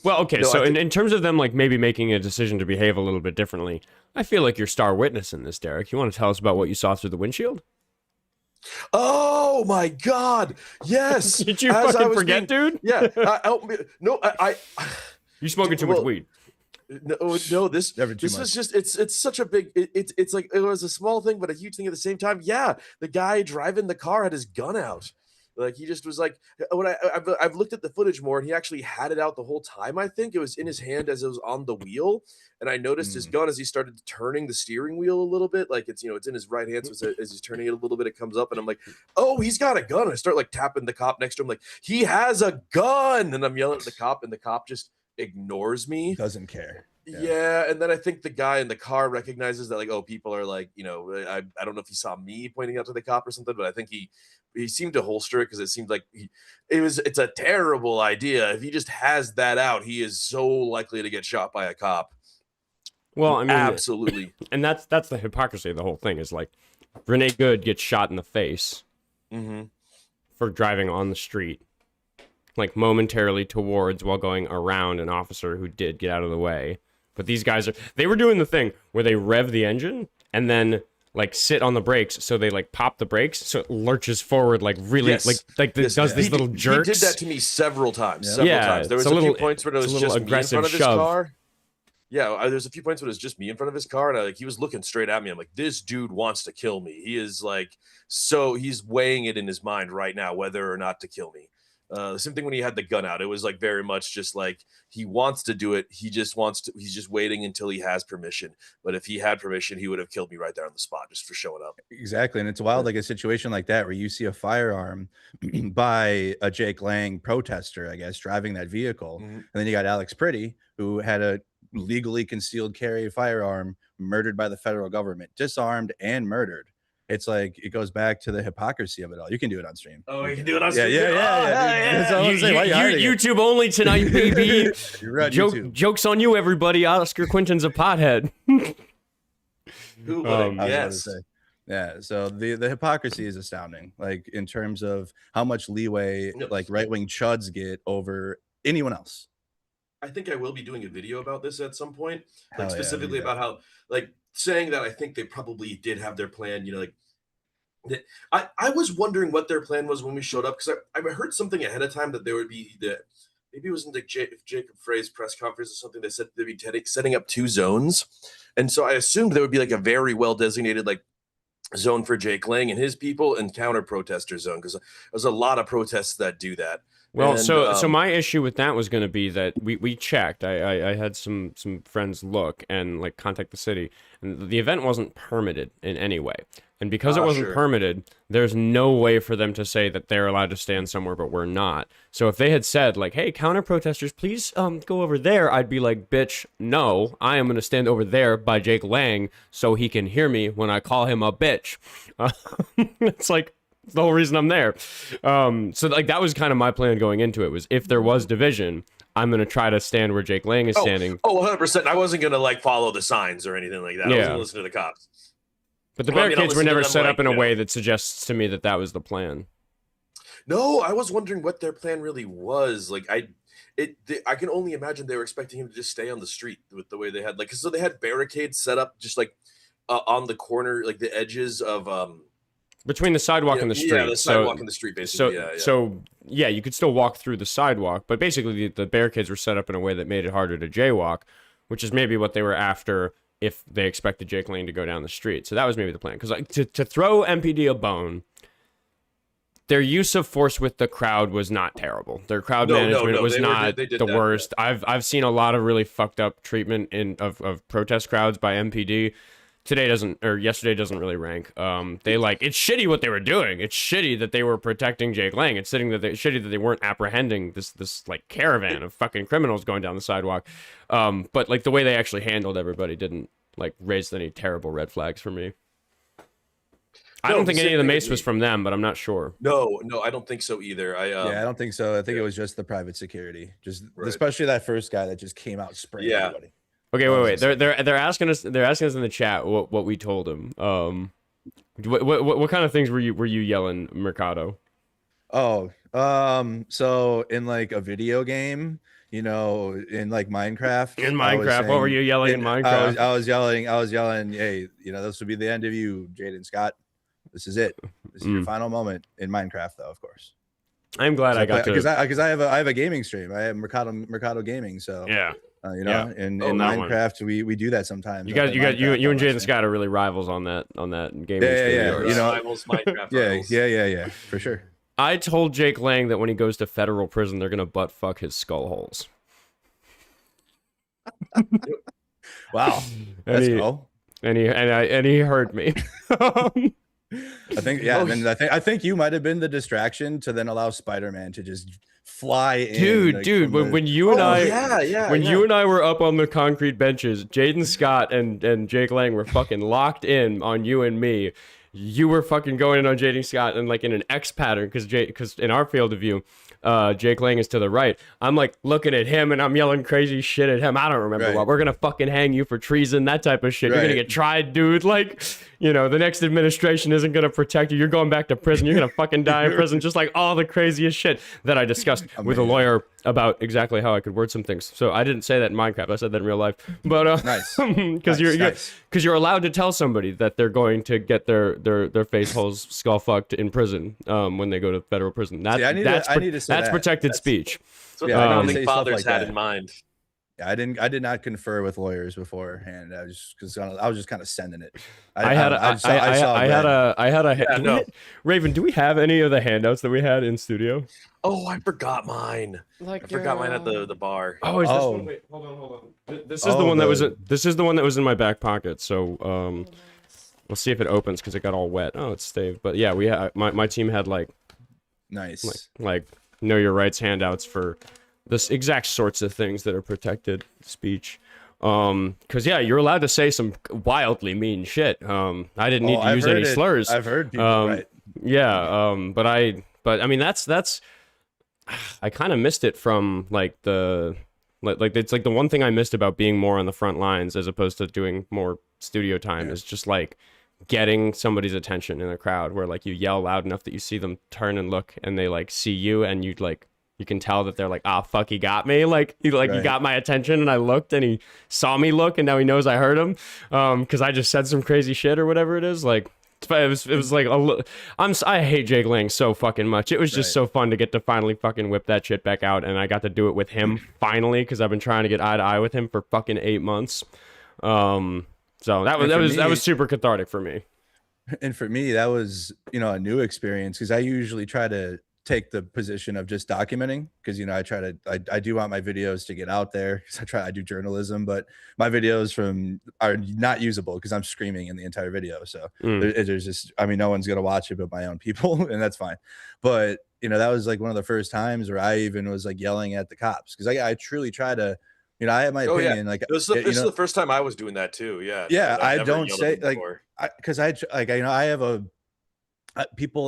well, okay, so in terms of them like maybe making a decision to behave a little bit differently, I feel like you're star witness in this, Derek. You want to tell us about what you saw through the windshield? Oh my God! Yes. Did you fucking forget, dude? Yeah. You smoking too much weed? No, this was just it's such a big it's like it was a small thing but a huge thing at the same time. Yeah, the guy driving the car had his gun out. Like he just was like, when I've looked at the footage more, and he actually had it out the whole time. I think it was in his hand as it was on the wheel, and I noticed his gun as he started turning the steering wheel a little bit. Like it's it's in his right hand, so as he's turning it a little bit, it comes up, and I'm like, oh, he's got a gun. And I start like tapping the cop next to him, like he has a gun, and I'm yelling at the cop, and the cop just ignores me, doesn't care. Yeah, and then I think the guy in the car recognizes that, like, oh, people are like, I don't know if he saw me pointing out to the cop or something, but I think he seemed to holster it because it seemed like it's a terrible idea. If he just has that out, he is so likely to get shot by a cop. Well, I mean, absolutely. And that's the hypocrisy of the whole thing, is like Renee Good gets shot in the face for driving on the street, like momentarily towards while going around an officer who did get out of the way. But these guys they were doing the thing where they rev the engine and then like sit on the brakes, so they like pop the brakes so it lurches forward like really does these little jerks. He did that to me several times. There was a few points where it was just me in front of his car. Yeah, there's a few points when it was just me in front of his car, and he was looking straight at me. I'm like, this dude wants to kill me. He is like, so he's weighing it in his mind right now whether or not to kill me. The same thing when he had the gun out. It was like very much just like he wants to do it. He's just waiting until he has permission. But if he had permission, he would have killed me right there on the spot just for showing up. Exactly. And it's wild, like a situation like that where you see a firearm by a Jake Lang protester, I guess, driving that vehicle. Mhm. And then you got Alex Pretty, who had a legally concealed carry firearm, murdered by the federal government, disarmed and murdered. It's like it goes back to the hypocrisy of it all. You can do it on stream. Oh, you can do it on Yeah, stream. yeah, Oh, yeah, yeah. That's all I'm saying. Why you hiding it? YouTube only tonight, baby. You're on YouTube. Jokes on you, everybody. Oskar Quentin's a pothead. Who would I was about to guess? say. Yeah, so the hypocrisy is astounding, like in terms of how much leeway No. like right-wing chuds get over anyone else. I think I will be doing a video about this at some point, Hell like yeah, specifically do about how, like, saying that I think they probably did have their plan. You know, like I was wondering what their plan was when we showed up because I heard something ahead of time that there would be the maybe it was in the Jacob Frey's press conference or something. They said they'd be setting up 2 zones, and so I assumed there would be like a very well designated like zone for Jake Lang and his people and counter protester zone because there's a lot of protests that do that. Well, And, so my issue with that was going to be that we checked. I had some friends look and like contact the city, and the event wasn't permitted in any way. And because it wasn't Sure. permitted, there's no way for them to say that they're allowed to stand somewhere, but we're not. So if they had said like, "Hey, counter protesters, please go over there," I'd be like, "Bitch, no, I am going to stand over there by Jake Lang so he can hear me when I call him a bitch." It's like the whole reason I'm there. So like that was kind of my plan going into it was if there was division, I'm going to try to stand where Jake Lang is standing. Oh, 100%. I wasn't going to like follow the signs or anything like that. I was going to listen to the cops. But the Well, I mean, I'll barricades were listen to never them, set like, up in a you know. way that suggests to me that that was the plan. No, I was wondering what their plan really was. Like I can only imagine they were expecting him to just stay on the street with the way they had like so they had barricades set up just like on the corner, like the edges of Between the sidewalk and the street. Yeah, the sidewalk and the street basically. So you could still walk through the sidewalk, but basically the barricades were set up in a way that made it harder to jaywalk, which is maybe what they were after if they expected Jake Lang to go down the street. So that was maybe the plan. Because like, to throw MPD a bone, their use of force with the crowd was not terrible. Their crowd management was not they did the that, worst. I've seen a lot of really fucked up treatment of protest crowds by MPD. Yesterday doesn't really rank. They like it's shitty what they were doing. It's shitty that they were protecting Jake Lang. It's shitty that they weren't apprehending this like caravan of fucking criminals going down the sidewalk. But like the way they actually handled everybody didn't like raise any terrible red flags for me. I don't think any of the mace was from them, but I'm not sure. No, I don't think so either. Yeah, I don't think so. I think it was just the private security, just Right. especially that first guy that just came out spraying Yeah. everybody. Okay, wait. They're asking us in the chat what we told him. What kind of things were you yelling, Mercado? Oh, so in like a video game, you know, in like Minecraft. In Minecraft, what were you yelling in Minecraft? I was yelling, hey, you know, this would be the end of you, Jaden Scott. This is it. This is your final moment in Minecraft, though, of course. I'm glad I got to because I have a gaming stream. I have Mercado Gaming, so yeah. you know, in that Minecraft we do that sometimes. You and Jaden Scott are really rivals on that gaming. Yeah. You know, rivals, Minecraft yeah, rivals. yeah, for sure. I told Jake Lang that when he goes to federal prison, they're gonna butt fuck his skull holes. Wow, let's go. And he heard me. I think and I think you might have been the distraction to then allow Spider-Man to just fly in. Dude, when you and you and I were up on the concrete benches, Jaden Scott and Jake Lang were fucking locked in on you and me. You were fucking going in on Jaden Scott and like in an X pattern because in our field of view, Jake Lang is to the right. I'm like looking at him and I'm yelling crazy shit at him. I don't remember what. We're gonna fucking hang you for treason, that type of shit. You're gonna get tried, dude. Like, you know, the next administration isn't gonna protect you. You're going back to prison. You're gonna fucking die in prison. Just like all the craziest shit that I discussed with a lawyer about exactly how I could word some things. So I didn't say that in Minecraft. I said that in real life. But nice. Because you're allowed to tell somebody that they're going to get their face holes skull fucked in prison when they go to federal prison. That's protected speech. That's what the founding fathers had in mind. I did not confer with lawyers beforehand. I was just kind of sending it. I had a Yeah, no. Raven, do we have any of the handouts that we had in studio? Oh, I forgot mine. Like I forgot mine at the bar. Oh, is this one? Wait, hold on. This is the one that was. This is the one that was in my back pocket. So we'll see if it opens because it got all wet. Oh, it's staved. But yeah, we had my team had like nice like know your rights handouts for this exact sorts of things that are protected speech. Because yeah, you're allowed to say some wildly mean shit. I didn't need to use any slurs. I've heard people. Right. Yeah. But I mean that's I kind of missed it from like it's like the one thing I missed about being more on the front lines as opposed to doing more studio time is just like getting somebody's attention in a crowd where like you yell loud enough that you see them turn and look and they like see you and you can tell that they're like, ah, fuck, he got me. Like he got my attention and I looked and he saw me look and now he knows I heard him. Cause I just said some crazy shit or whatever it is. Like it was like, I hate Jake Lang so fucking much. It was just so fun to get to finally fucking whip that shit back out. And I got to do it with him finally. Cause I've been trying to get eye to eye with him for fucking 8 months. So that was super cathartic for me. And for me, that was, a new experience because I usually try to take the position of just documenting because, I do want my videos to get out there because I do journalism, but my videos are not usable because I'm screaming in the entire video. So there's just, no one's going to watch it but my own people and that's fine. But, that was like one of the first times where I even was like yelling at the cops because I truly try to, I have my opinion. Yeah. Like this is the first time I was doing that too. Yeah. Yeah. I don't say like, because I have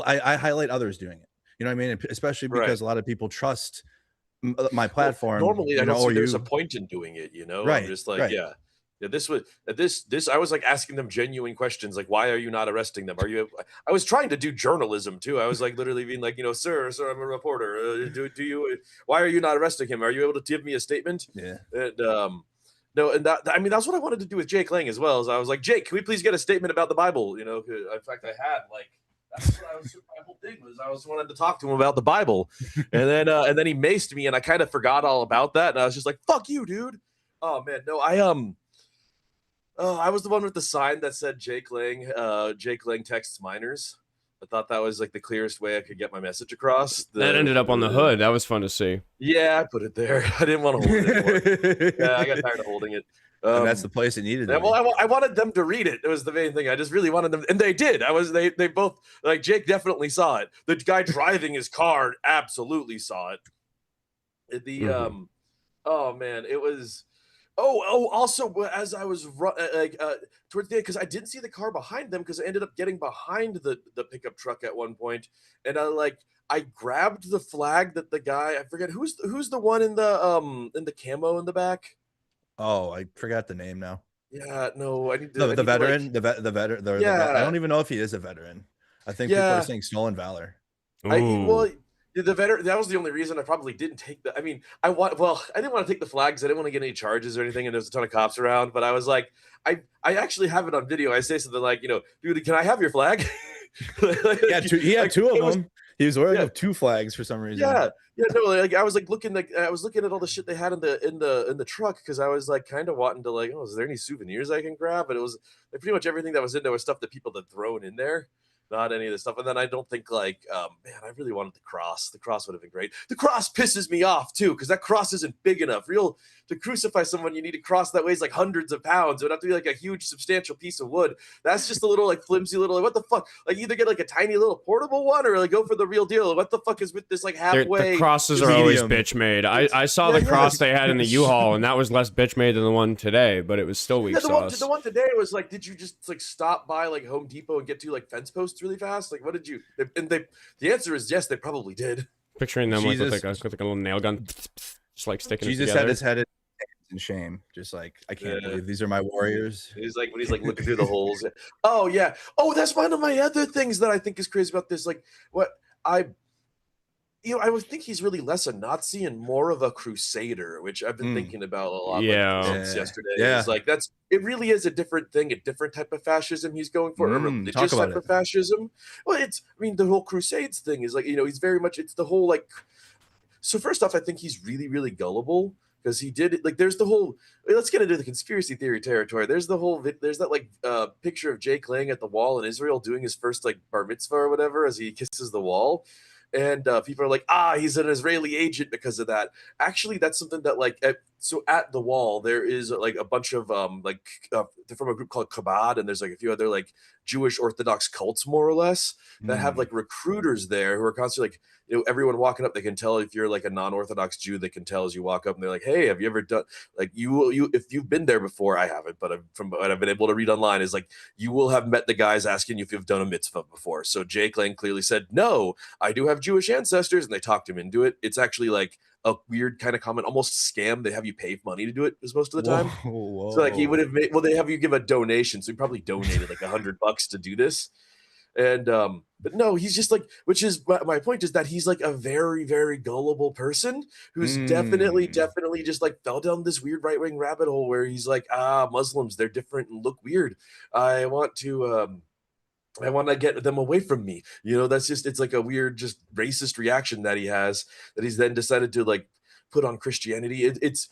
I highlight others doing it. You know what I mean? Especially because a lot of people trust my platform. Well, normally, I don't see there's a point in doing it. Right? I'm just like, yeah. This. I was like asking them genuine questions, like, why are you not arresting them? I was trying to do journalism too. I was like literally being like, sir, I'm a reporter. Do you? Why are you not arresting him? Are you able to give me a statement? Yeah. And no, and that's what I wanted to do with Jake Lang as well. Is I was like, Jake, can we please get a statement about the Bible? In fact, I had like. That's what my whole thing was. I was wanted to talk to him about the Bible, and then he maced me, and I kind of forgot all about that, and I was just like, "Fuck you, dude." Oh man, no, I was the one with the sign that said Jake Lang texts minors. I thought that was like the clearest way I could get my message across. That ended up on the hood. That was fun to see. Yeah, I put it there. I didn't want to hold it anymore. Yeah, I got tired of holding it. And that's the place it needed. Well, I wanted them to read it. It was the main thing. I just really wanted them, and they did. They both like Jake definitely saw it. The guy driving his car absolutely saw it. Oh man, it was. Also, as I was towards the end, because I didn't see the car behind them, because I ended up getting behind the pickup truck at one point, and I grabbed the flag that the guy, I forget who's the one in the camo in the back. Oh, I forgot the name now. Yeah, no, I need to. The veteran, the veteran. I don't even know if he is a veteran. I think people are saying stolen valor. The veteran. That was the only reason I probably didn't take the. I didn't want to take the flags. I didn't want to get any charges or anything, and there's a ton of cops around. But I was like, I actually have it on video. I say something like, dude, can I have your flag? Yeah, he had two of them. He was wearing 2 flags for some reason. Yeah, no, like I was looking at all the shit they had in the truck because I was like kind of wanting to like, is there any souvenirs I can grab? But it was like pretty much everything that was in there was stuff that people had thrown in there. Not any of this stuff. And then I don't think man, I really wanted the cross. The cross would have been great. The cross pisses me off too, because that cross isn't big enough. To crucify someone, you need a cross that weighs like hundreds of pounds. It would have to be like a huge, substantial piece of wood. That's just a little like flimsy little, like, what the fuck? Like either get like a tiny little portable one or like go for the real deal. What the fuck is with this like halfway? The crosses are always bitch made. I saw the cross they had in the U-Haul, and that was less bitch made than the one today, but it was still weak sauce. The one today was like, did you just like stop by like Home Depot and get 2 like fence posts really fast? Like, what did you? And the answer is yes, they probably did. Picturing them with like a little nail gun, just like sticking. Jesus it together. Had his head in shame, just like, I can't believe these are my warriors. He's like looking through the holes. Oh yeah. Oh, that's one of my other things that I think is crazy about this. Like what I would think he's really less a Nazi and more of a crusader, which I've been thinking about a lot. Since yesterday. Yeah. It's like it really is a different thing, a different type of fascism he's going for, a religious type of fascism. Well, the whole Crusades thing is like, he's very much, it's the whole like. So first off, I think he's really, really gullible. because he did it. Like, there's the whole. Let's get into the conspiracy theory territory. There's the whole. There's that like picture of Jake Lang at the wall in Israel doing his first like bar mitzvah or whatever as he kisses the wall, and people are like, he's an Israeli agent because of that. Actually, that's something that like so at the wall there is like a bunch of they're from a group called Chabad, and there's like a few other like Jewish Orthodox cults more or less that have like recruiters there who are constantly like, everyone walking up, they can tell if you're like a non-Orthodox Jew, they can tell as you walk up, and they're like, hey, have you ever done like you if you've been there before? I haven't, but from what I've been able to read online is like you will have met the guys asking you if you've done a mitzvah before. So Jake Lang clearly said, no, I do have Jewish ancestors, and they talked him into it. It's actually like a weird kind of common, almost scam. They have you pay money to do it most of the time. Whoa. So like he would have made, they have you give a donation. So he probably donated like $100 to do this. And but no, he's just like, which is my point is that he's like a very, very gullible person who's definitely just like fell down this weird right-wing rabbit hole where he's like, Muslims, they're different and look weird. I want to get them away from me. That's just, it's like a weird, just racist reaction that he has, that he's then decided to like put on Christianity. It's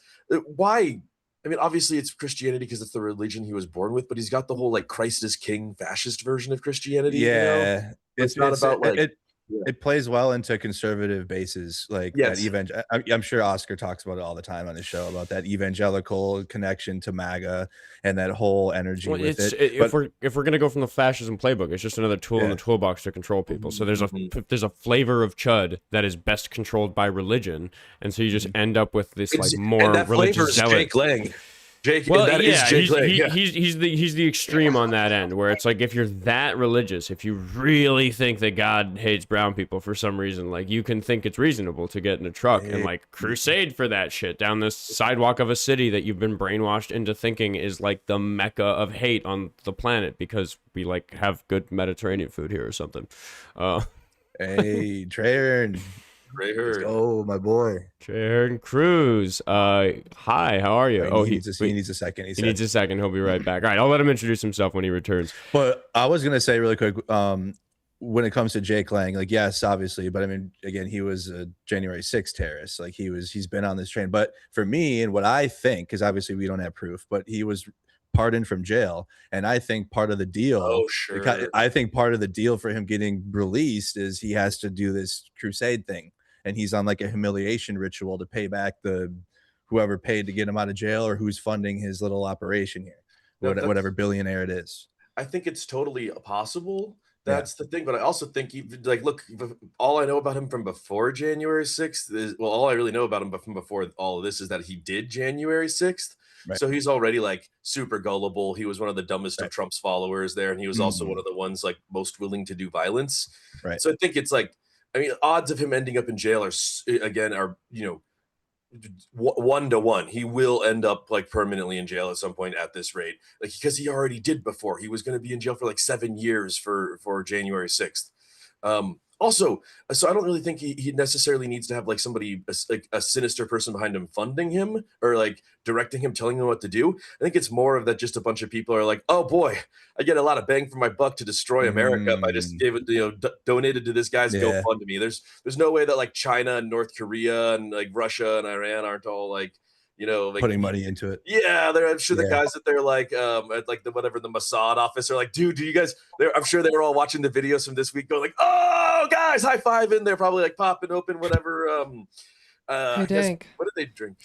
why? I mean, obviously it's Christianity because it's the religion he was born with, but he's got the whole like Christ is king fascist version of Christianity. Yeah. It's not about like, it plays well into conservative bases, like Yes. that I'm sure Oscar talks about it all the time on his show about that evangelical connection to MAGA and that whole energy with it. If we're gonna go from the fascism playbook, it's just another tool in the toolbox to control people. So there's a flavor of chud that is best controlled by religion, and so you just end up with this like more religious zealot. Jake Lang. Jake, well, that yeah, is Jake Lang. he's the extreme on that end, where it's like if you're that religious, if you really think that God hates brown people for some reason, like you can think it's reasonable to get in a truck and like crusade for that shit down this sidewalk of a city that you've been brainwashed into thinking is like the mecca of hate on the planet because we like have good Mediterranean food here or something. Hey, Trahern. Let's go, my boy. Trahern Cruz. Hi, how are you? He needs a second. He needs a second. He'll be right back. All right, I'll let him introduce himself when he returns. But I was gonna say really quick, when it comes to Jake Lang, like yes, obviously, but I mean, again, he was a January 6th terrorist. Like he's been on this train. But for me, and what I think, because obviously we don't have proof, but he was pardoned from jail, and I think part of the deal, I think part of the deal for him getting released is he has to do this crusade thing. And he's on like a humiliation ritual to pay back whoever paid to get him out of jail or who's funding his little operation here, whatever billionaire it is. I think it's totally possible. That's the thing. But I also think look, all I know about him from before January 6th is, well, all I really know about him from before all of this is that he did January 6th. Right. So he's already like super gullible. He was one of the dumbest of Trump's followers there. And he was also one of the ones like most willing to do violence. Right. So I think it's like, I mean, odds of him ending up in jail are 1 to 1. He will end up like permanently in jail at some point at this rate, like because he already did before. He was going to be in jail for like 7 years for January 6th. Also, so I don't really think he necessarily needs to have like somebody, like a sinister person behind him funding him or like directing him, telling him what to do. I think it's more of that just a bunch of people are like, oh boy, I get a lot of bang for my buck to destroy America if I just gave it, donated to this guy's GoFundMe. There's no way that like China and North Korea and like Russia and Iran aren't all like, like putting money into it. Yeah, I'm sure the guys that they're like at like the Mossad office are like, dude, do you guys? I'm sure they were all watching the videos from this week, going like, oh, guys, high fiving. They're probably like popping open whatever. Hey, Dank. What did they drink?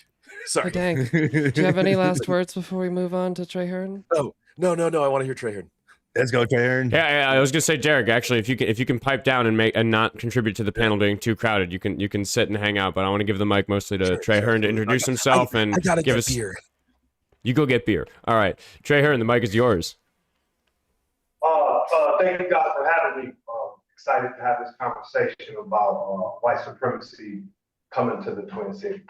Sorry, hey, Dank. Do you have any last words before we move on to Trahern? No. I want to hear Trahern. Let's go, Trahern. Yeah, I was gonna say, Derek. Actually, if you can pipe down and not contribute to the panel being too crowded, you can sit and hang out. But I want to give the mic mostly to Trahern to introduce himself and give us beer. You go get beer. All right, Trahern, the mic is yours. Thank you guys for having me. Excited to have this conversation about white supremacy coming to the Twin Cities.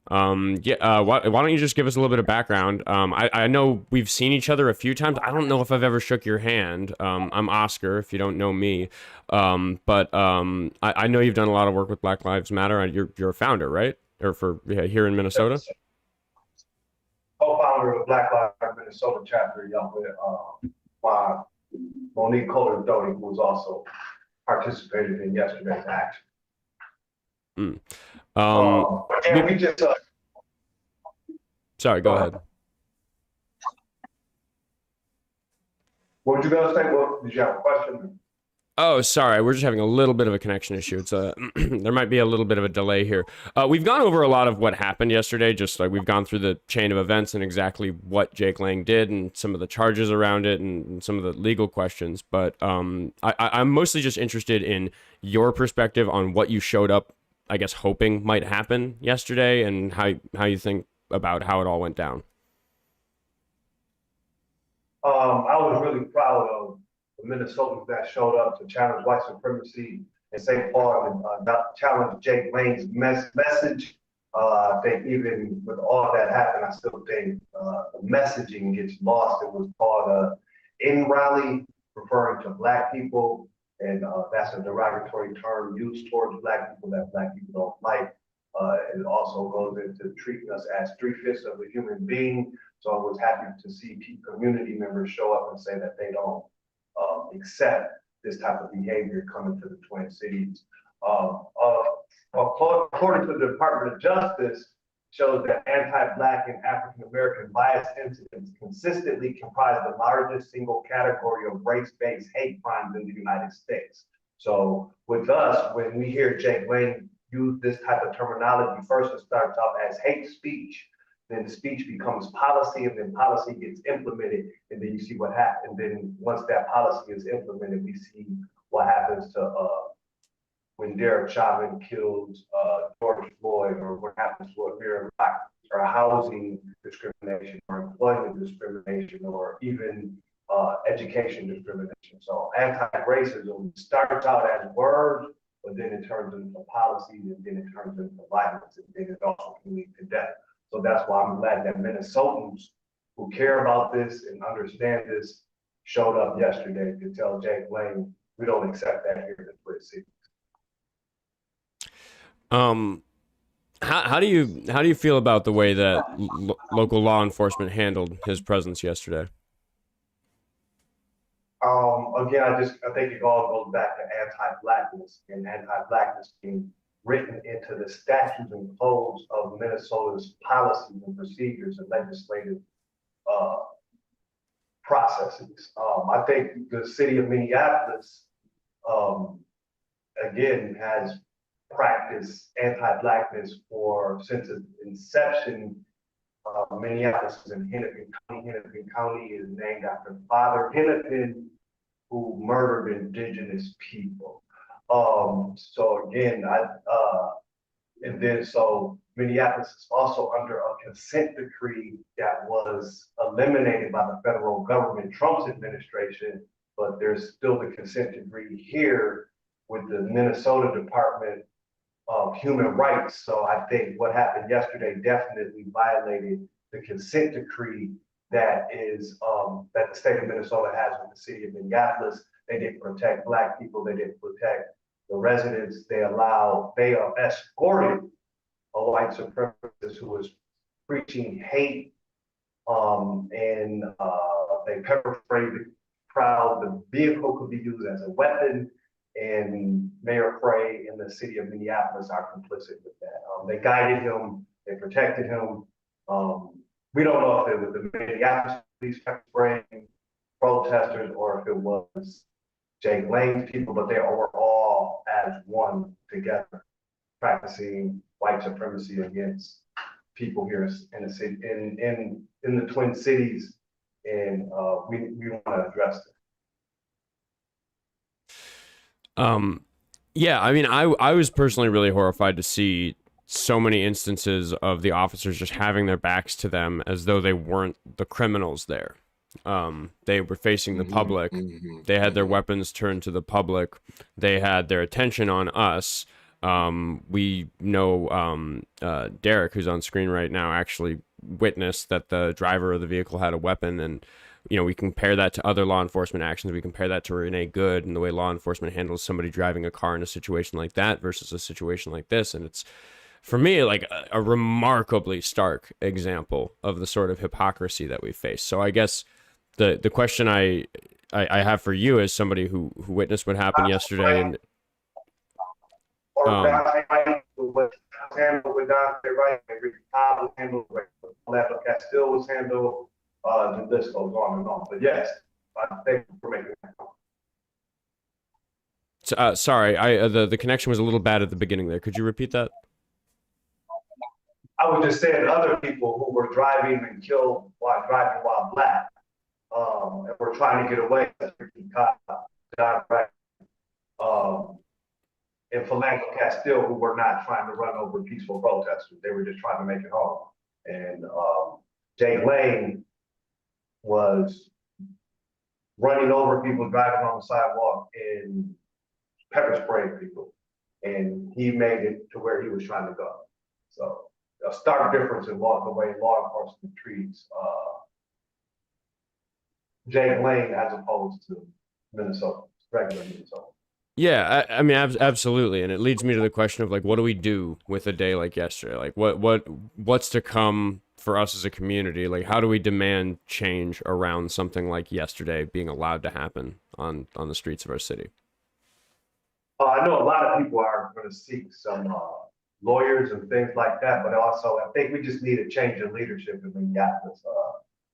Why don't you just give us a little bit of background? I know we've seen each other a few times. I don't know if I've ever shook your hand. I'm Oscar, if you don't know me. But I know you've done a lot of work with Black Lives Matter. You're a founder, right? Or here in Minnesota? Co-founder of Black Lives Minnesota chapter, with my Monique Kohler-Doty, who was also participated in yesterday's action. And we just Sorry, go ahead. what were you gonna say? What did you have a question? Oh, sorry. We're just having a little bit of a connection issue. It's there might be a little bit of a delay here. We've gone over a lot of what happened yesterday. Just like we've gone through the chain of events and exactly what Jake Lang did and some of the charges around it and some of the legal questions. But I'm mostly just interested in your perspective on what you showed up, I guess, hoping might happen yesterday and how you think about how it all went down. I was really proud of the Minnesotans that showed up to challenge white supremacy in St. Paul and challenge Jake Lang's message. I think even with all that happened, I still think the messaging gets lost. It was called a in rally, referring to Black people, and that's a derogatory term used towards Black people that Black people don't like. It also goes into treating us as 3/5 of a human being. So I was happy to see community members show up and say that they don't accept this type of behavior coming to the Twin Cities. According to the Department of Justice, shows that anti-Black and African-American bias incidents consistently comprise the largest single category of race-based hate crimes in the United States. So with us, when we hear Jake Lang use this type of terminology, first it starts off as hate speech, then the speech becomes policy, and then policy gets implemented, and then you see what happens. And then once that policy is implemented, we see what happens to when Derek Chauvin kills George Floyd, or what happens to Amir Rock, or housing discrimination, or employment discrimination, or even education discrimination. So anti-racism starts out as words, but then it turns into policies, and then it turns into violence, and then it also can lead to death. So that's why I'm glad that Minnesotans who care about this and understand this showed up yesterday to tell Jake Lang, we don't accept that here in the Twin Cities. How do you feel about the way that local law enforcement handled his presence yesterday? Again, I think it all goes back to anti-Blackness, and anti-Blackness being written into the statutes and codes of Minnesota's policies and procedures and legislative processes. I think the city of Minneapolis, again, has practiced anti-Blackness since its inception. Minneapolis is in Hennepin County. Hennepin County is named after Father Hennepin, who murdered indigenous people. So again, so Minneapolis is also under a consent decree that was eliminated by the federal government, Trump's administration, but there's still the consent decree here with the Minnesota Department of Human Rights. So I think what happened yesterday definitely violated the consent decree that is that the state of Minnesota has with the city of Minneapolis. They didn't protect Black people. They didn't protect the residents. They escorted a white supremacist who was preaching hate, and they pepper sprayed the crowd. The vehicle could be used as a weapon, and Mayor Frey and the city of Minneapolis are complicit with that. They guided him. They protected him. We don't know if it was the Minneapolis police pepper spraying protesters or if it was Jake Lang's people, but they were all as one together, practicing white supremacy against people here in the city, in the Twin Cities, and we want to address it. Yeah, I mean, I was personally really horrified to see so many instances of the officers just having their backs to them as though they weren't the criminals there. They were facing the public. They had their weapons turned to the public. They had their attention on us. We know Derek, who's on screen right now, actually witnessed that the driver of the vehicle had a weapon, and we compare that to other law enforcement actions. We compare that to Renee Good and the way law enforcement handles somebody driving a car in a situation like that versus a situation like this, and it's, for me, like a remarkably stark example of the sort of hypocrisy that we face. So I guess the question I have for you as somebody who witnessed what happened yesterday, and handled with Dante, right? Every Todd was handled, right? Orlando Castile was handled. The list goes on and on. But yes, I thank you for making that comment. Sorry, the connection was a little bad at the beginning there. Could you repeat that? I was just saying other people who were driving and killed while driving while black, and were trying to get away. And Philando Castile, who were not trying to run over peaceful protesters. They were just trying to make it home. And Jake Lane was running over people driving on the sidewalk and pepper spraying people. And he made it to where he was trying to go. So a stark difference in the way law enforcement treats Jake Lane as opposed to Minnesota, regular Minnesota. Yeah, I mean, absolutely, and it leads me to the question of like, what do we do with a day like yesterday? Like, what's to come for us as a community? Like, how do we demand change around something like yesterday being allowed to happen on the streets of our city? I know a lot of people are going to seek some lawyers and things like that, but also I think we just need a change in leadership in Minneapolis.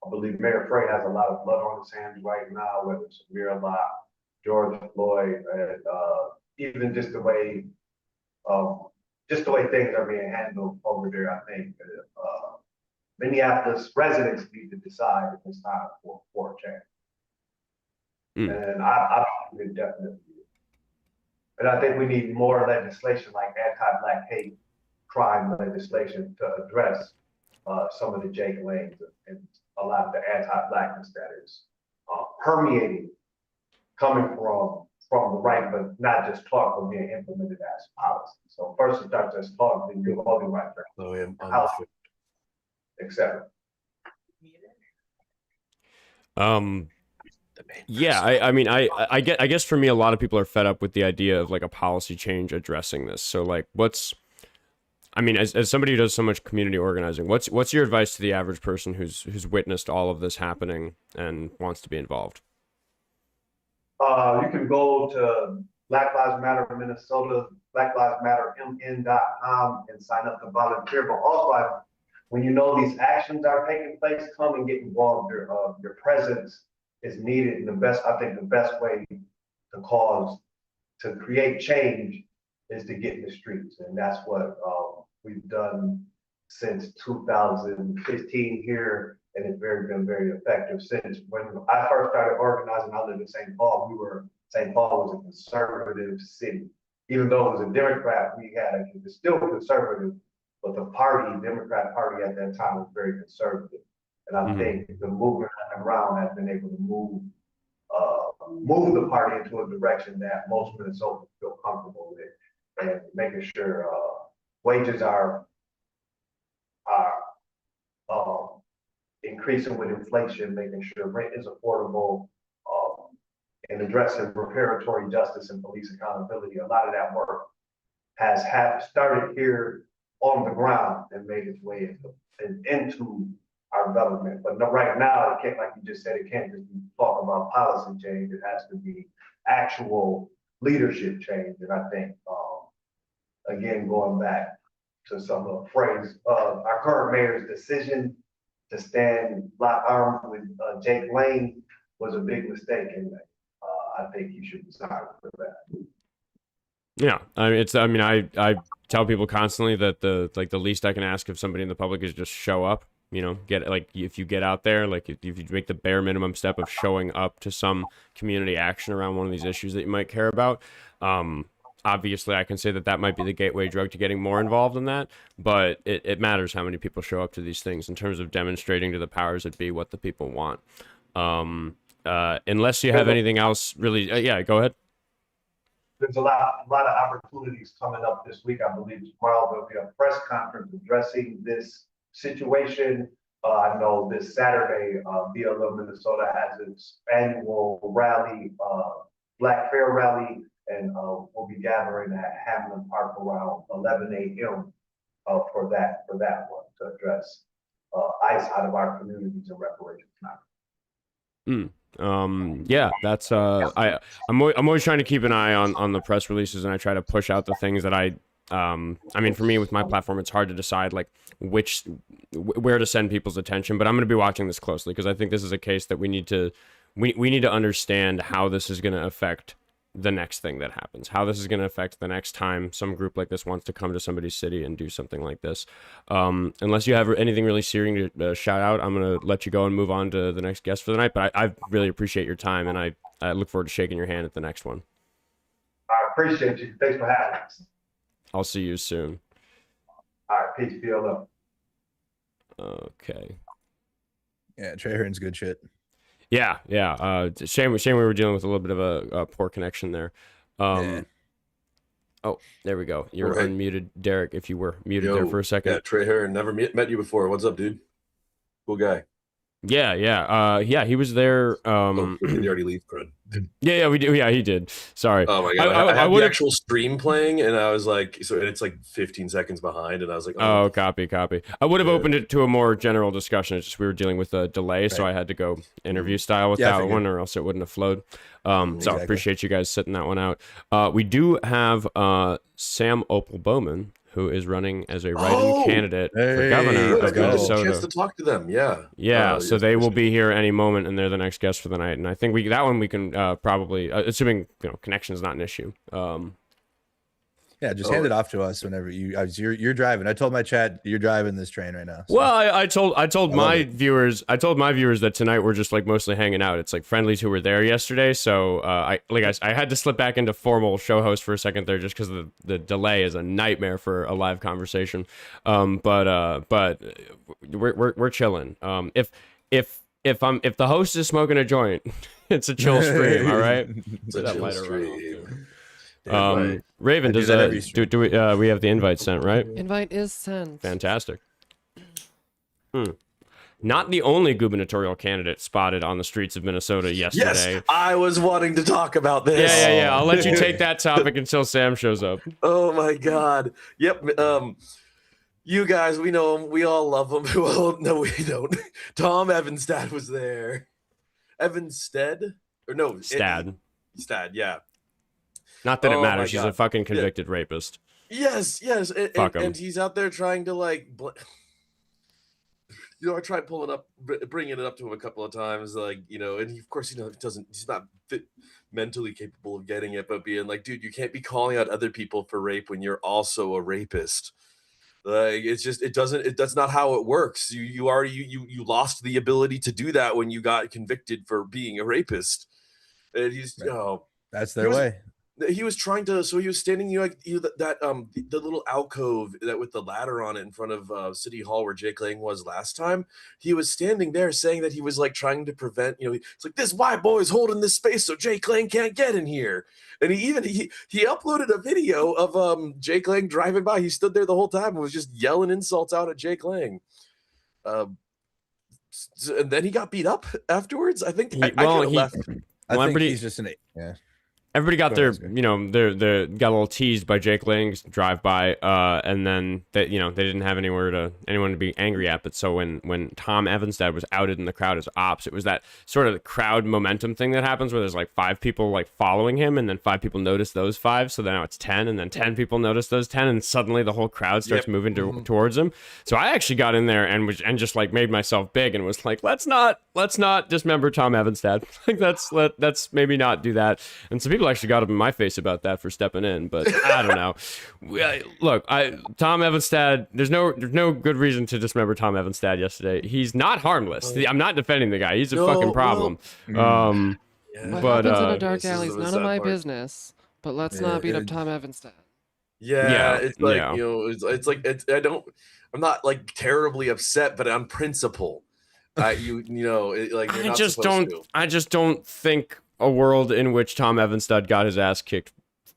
I believe Mayor Frey has a lot of blood on his hands right now, whether it's Amir Locke, George Floyd, and even just the way things are being handled over there. I think Minneapolis residents need to decide if it's time for a change. And I think definitely. And I think we need more legislation like anti-Black hate crime legislation to address some of the Jake Lanes and a lot of the anti-Blackness that is permeating, coming from the right, but not just talk, but being implemented as policy. So first it starts as talk, then you're voting right there, etc. Yeah, I guess for me, a lot of people are fed up with the idea of like a policy change addressing this. So like, as somebody who does so much community organizing, what's your advice to the average person who's witnessed all of this happening and wants to be involved? You can go to Black Lives Matter Minnesota, blacklivesmattermn.com and sign up to volunteer. But also, when you know these actions are taking place, come and get involved. Your presence is needed. And the best way to create change is to get in the streets. And that's what we've done since 2015 here. And it's been very effective since when I first started organizing. I lived in St. Paul. St. Paul was a conservative city. Even though it was a Democrat, it was still conservative, but the Democrat Party at that time was very conservative. And I think the movement around has been able to move the party into a direction that most Minnesotans feel comfortable with, and making sure wages are increasing with inflation, making sure rent is affordable, and addressing reparatory justice and police accountability. A lot of that work has started here on the ground and made its way into our government. But right now, it can't, like you just said, it can't just talk about policy change. It has to be actual leadership change. And I think, again, going back to some of the phrase of our current mayor's decision to stand lock arms with Jake Lane was a big mistake, and I think he should be sorry for that. Yeah, I tell people constantly that the least I can ask of somebody in the public is just show up. If you get out there, like if you make the bare minimum step of showing up to some community action around one of these issues that you might care about. Obviously, I can say that might be the gateway drug to getting more involved in that, but it matters how many people show up to these things in terms of demonstrating to the powers that be what the people want. Unless you have anything else, really, yeah, go ahead. There's a lot of opportunities coming up this week. I believe tomorrow there'll be a press conference addressing this situation. I know this Saturday, BLM Minnesota has its annual rally, Black Fair Rally, and we'll be gathering at Hamlin Park around 11 a.m. For that one to address ICE out of our communities and reparations. Yeah, that's I'm always trying to keep an eye on the press releases, and I try to push out the things that I I mean, for me with my platform, it's hard to decide like where to send people's attention, but I'm going to be watching this closely because I think this is a case that we need to understand how this is going to affect the next thing that happens, how this is going to affect the next time some group like this wants to come to somebody's city and do something like this. Unless you have anything really serious to shout out, I'm going to let you go and move on to the next guest for the night. But I really appreciate your time, and I look forward to shaking your hand at the next one. I appreciate you. Thanks for having us. I'll see you soon. All right, peace. PLO. Okay. Yeah, Trahern's good shit. Yeah. Shame we were dealing with a little bit of a poor connection there. Yeah. Oh, there we go. You're Okay. unmuted, Derek, if you were muted there for a second. Yeah, Trahern, never met you before. What's up, dude? Cool guy. Yeah, he was there. Did he already leave, crud? Yeah, we did. Yeah, he did. Sorry. Oh my god, I had the would've- actual stream playing, and I was like, so it's like 15 seconds behind, and I was like, Oh, copy. I would have Yeah. opened it to a more general discussion. It's just we were dealing with a delay, so I had to go interview style with Yeah, I that figured. one, or else it wouldn't have flowed. So Exactly. appreciate you guys sitting that one out. We do have Sam Opal Bowman, who is running as a write-in Oh! candidate for Hey, governor let's of go. Chance to Minnesota. talk to them. Yeah. Yeah, so they will it's- be here any moment, and they're the next guest for the night. And I think we can probably, assuming connection is not an issue. Yeah, just hand it off to us whenever you're driving. I told my chat you're driving this train right now. So. Well, I told love my it. viewers that tonight we're just like mostly hanging out. It's like friendlies who were there yesterday, so I had to slip back into formal show host for a second there just because the delay is a nightmare for a live conversation. But we're chilling. If the host is smoking a joint, it's a chill stream. All right. It's a That chill lighter right stream. Damn right. Raven, I do does that every stream. do we have the invite sent, right? Invite is sent. Fantastic. Not the only gubernatorial candidate spotted on the streets of Minnesota yesterday. Yes, I was wanting to talk about this. Yeah. I'll let you take that topic until Sam shows up. Oh my god. Yep. You guys, we know him. We all love him. Well, no, we don't. Tom Evanstad was there. Evanstead? Or no, Stad. Stad, yeah. Not that it Oh my matters. She's a God. fucking convicted rapist. Yes. Fuck 'em. And he's out there trying to like, I tried pulling up, bringing it up to him a couple of times, like, and he, of course, he's not mentally capable of getting it, but being like, dude, you can't be calling out other people for rape when you're also a rapist. Like, that's not how it works. You lost the ability to do that when you got convicted for being a rapist. And he's, Right. That's He their was- way. he was trying to, so he was standing the little alcove that with the ladder on it in front of City Hall where Jake Lang was last time. He was standing there saying that he was like trying to prevent, it's like, this white boy is holding this space so Jake Lang can't get in here. And he uploaded a video of Jake Lang driving by. He stood there the whole time and was just yelling insults out at Jake Lang. And then he got beat up afterwards. I think I kinda left. I think pretty- he's just yeah. Everybody got Go their, ahead, they got a little teased by Jake Lang's drive by, and then they didn't have anyone to be angry at. But so when Tom Evanstad was outed in the crowd as ops, it was that sort of crowd momentum thing that happens where there's like 5 people like following him, and then 5 people notice those 5, so now it's 10, and then 10 people notice those 10, and suddenly the whole crowd starts moving towards him. So I actually got in there and just like made myself big and was like, let's not dismember Tom Evanstad. Like let's maybe not do that. And some people actually got up in my face about that for stepping in, but I don't know. Look, Tom Evanstad, there's no good reason to dismember Tom Evanstad yesterday. He's not harmless. I'm not defending the guy. He's a fucking problem. What But, happens in a this dark is alley is the none of sad my part. business. But let's Yeah, not beat up it- Tom Evanstad. Yeah, it's like, yeah. I'm not like terribly upset, but on principle. You're not supposed to. I just don't think a world in which Tom Evanstad got his ass kicked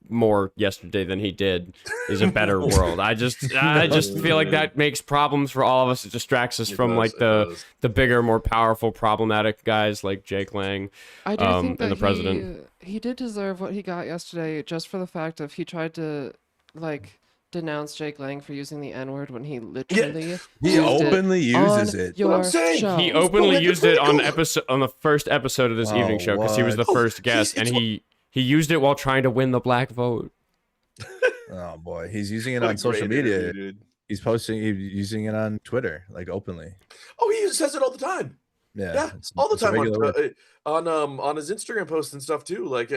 more yesterday than he did is a better world. I just feel like that makes problems for all of us. It distracts us from like the bigger, more powerful, problematic guys like Jake Lang. I do think that and the president. he did deserve what he got yesterday, just for the fact of he tried to like denounce Jake Lang for using the N-word when he literally He used it openly uses on it. Your I'm saying. show. He openly Well, used it on critical. on the first episode of this evening show because he was the what? first guest, and he used it while trying to win the black vote. Oh boy, he's using it What a on social great media. interview, dude. He's using it on Twitter, like openly. Oh, he says it all the time. Yeah, all the it's a time regular way. on his Instagram posts and stuff too. Like,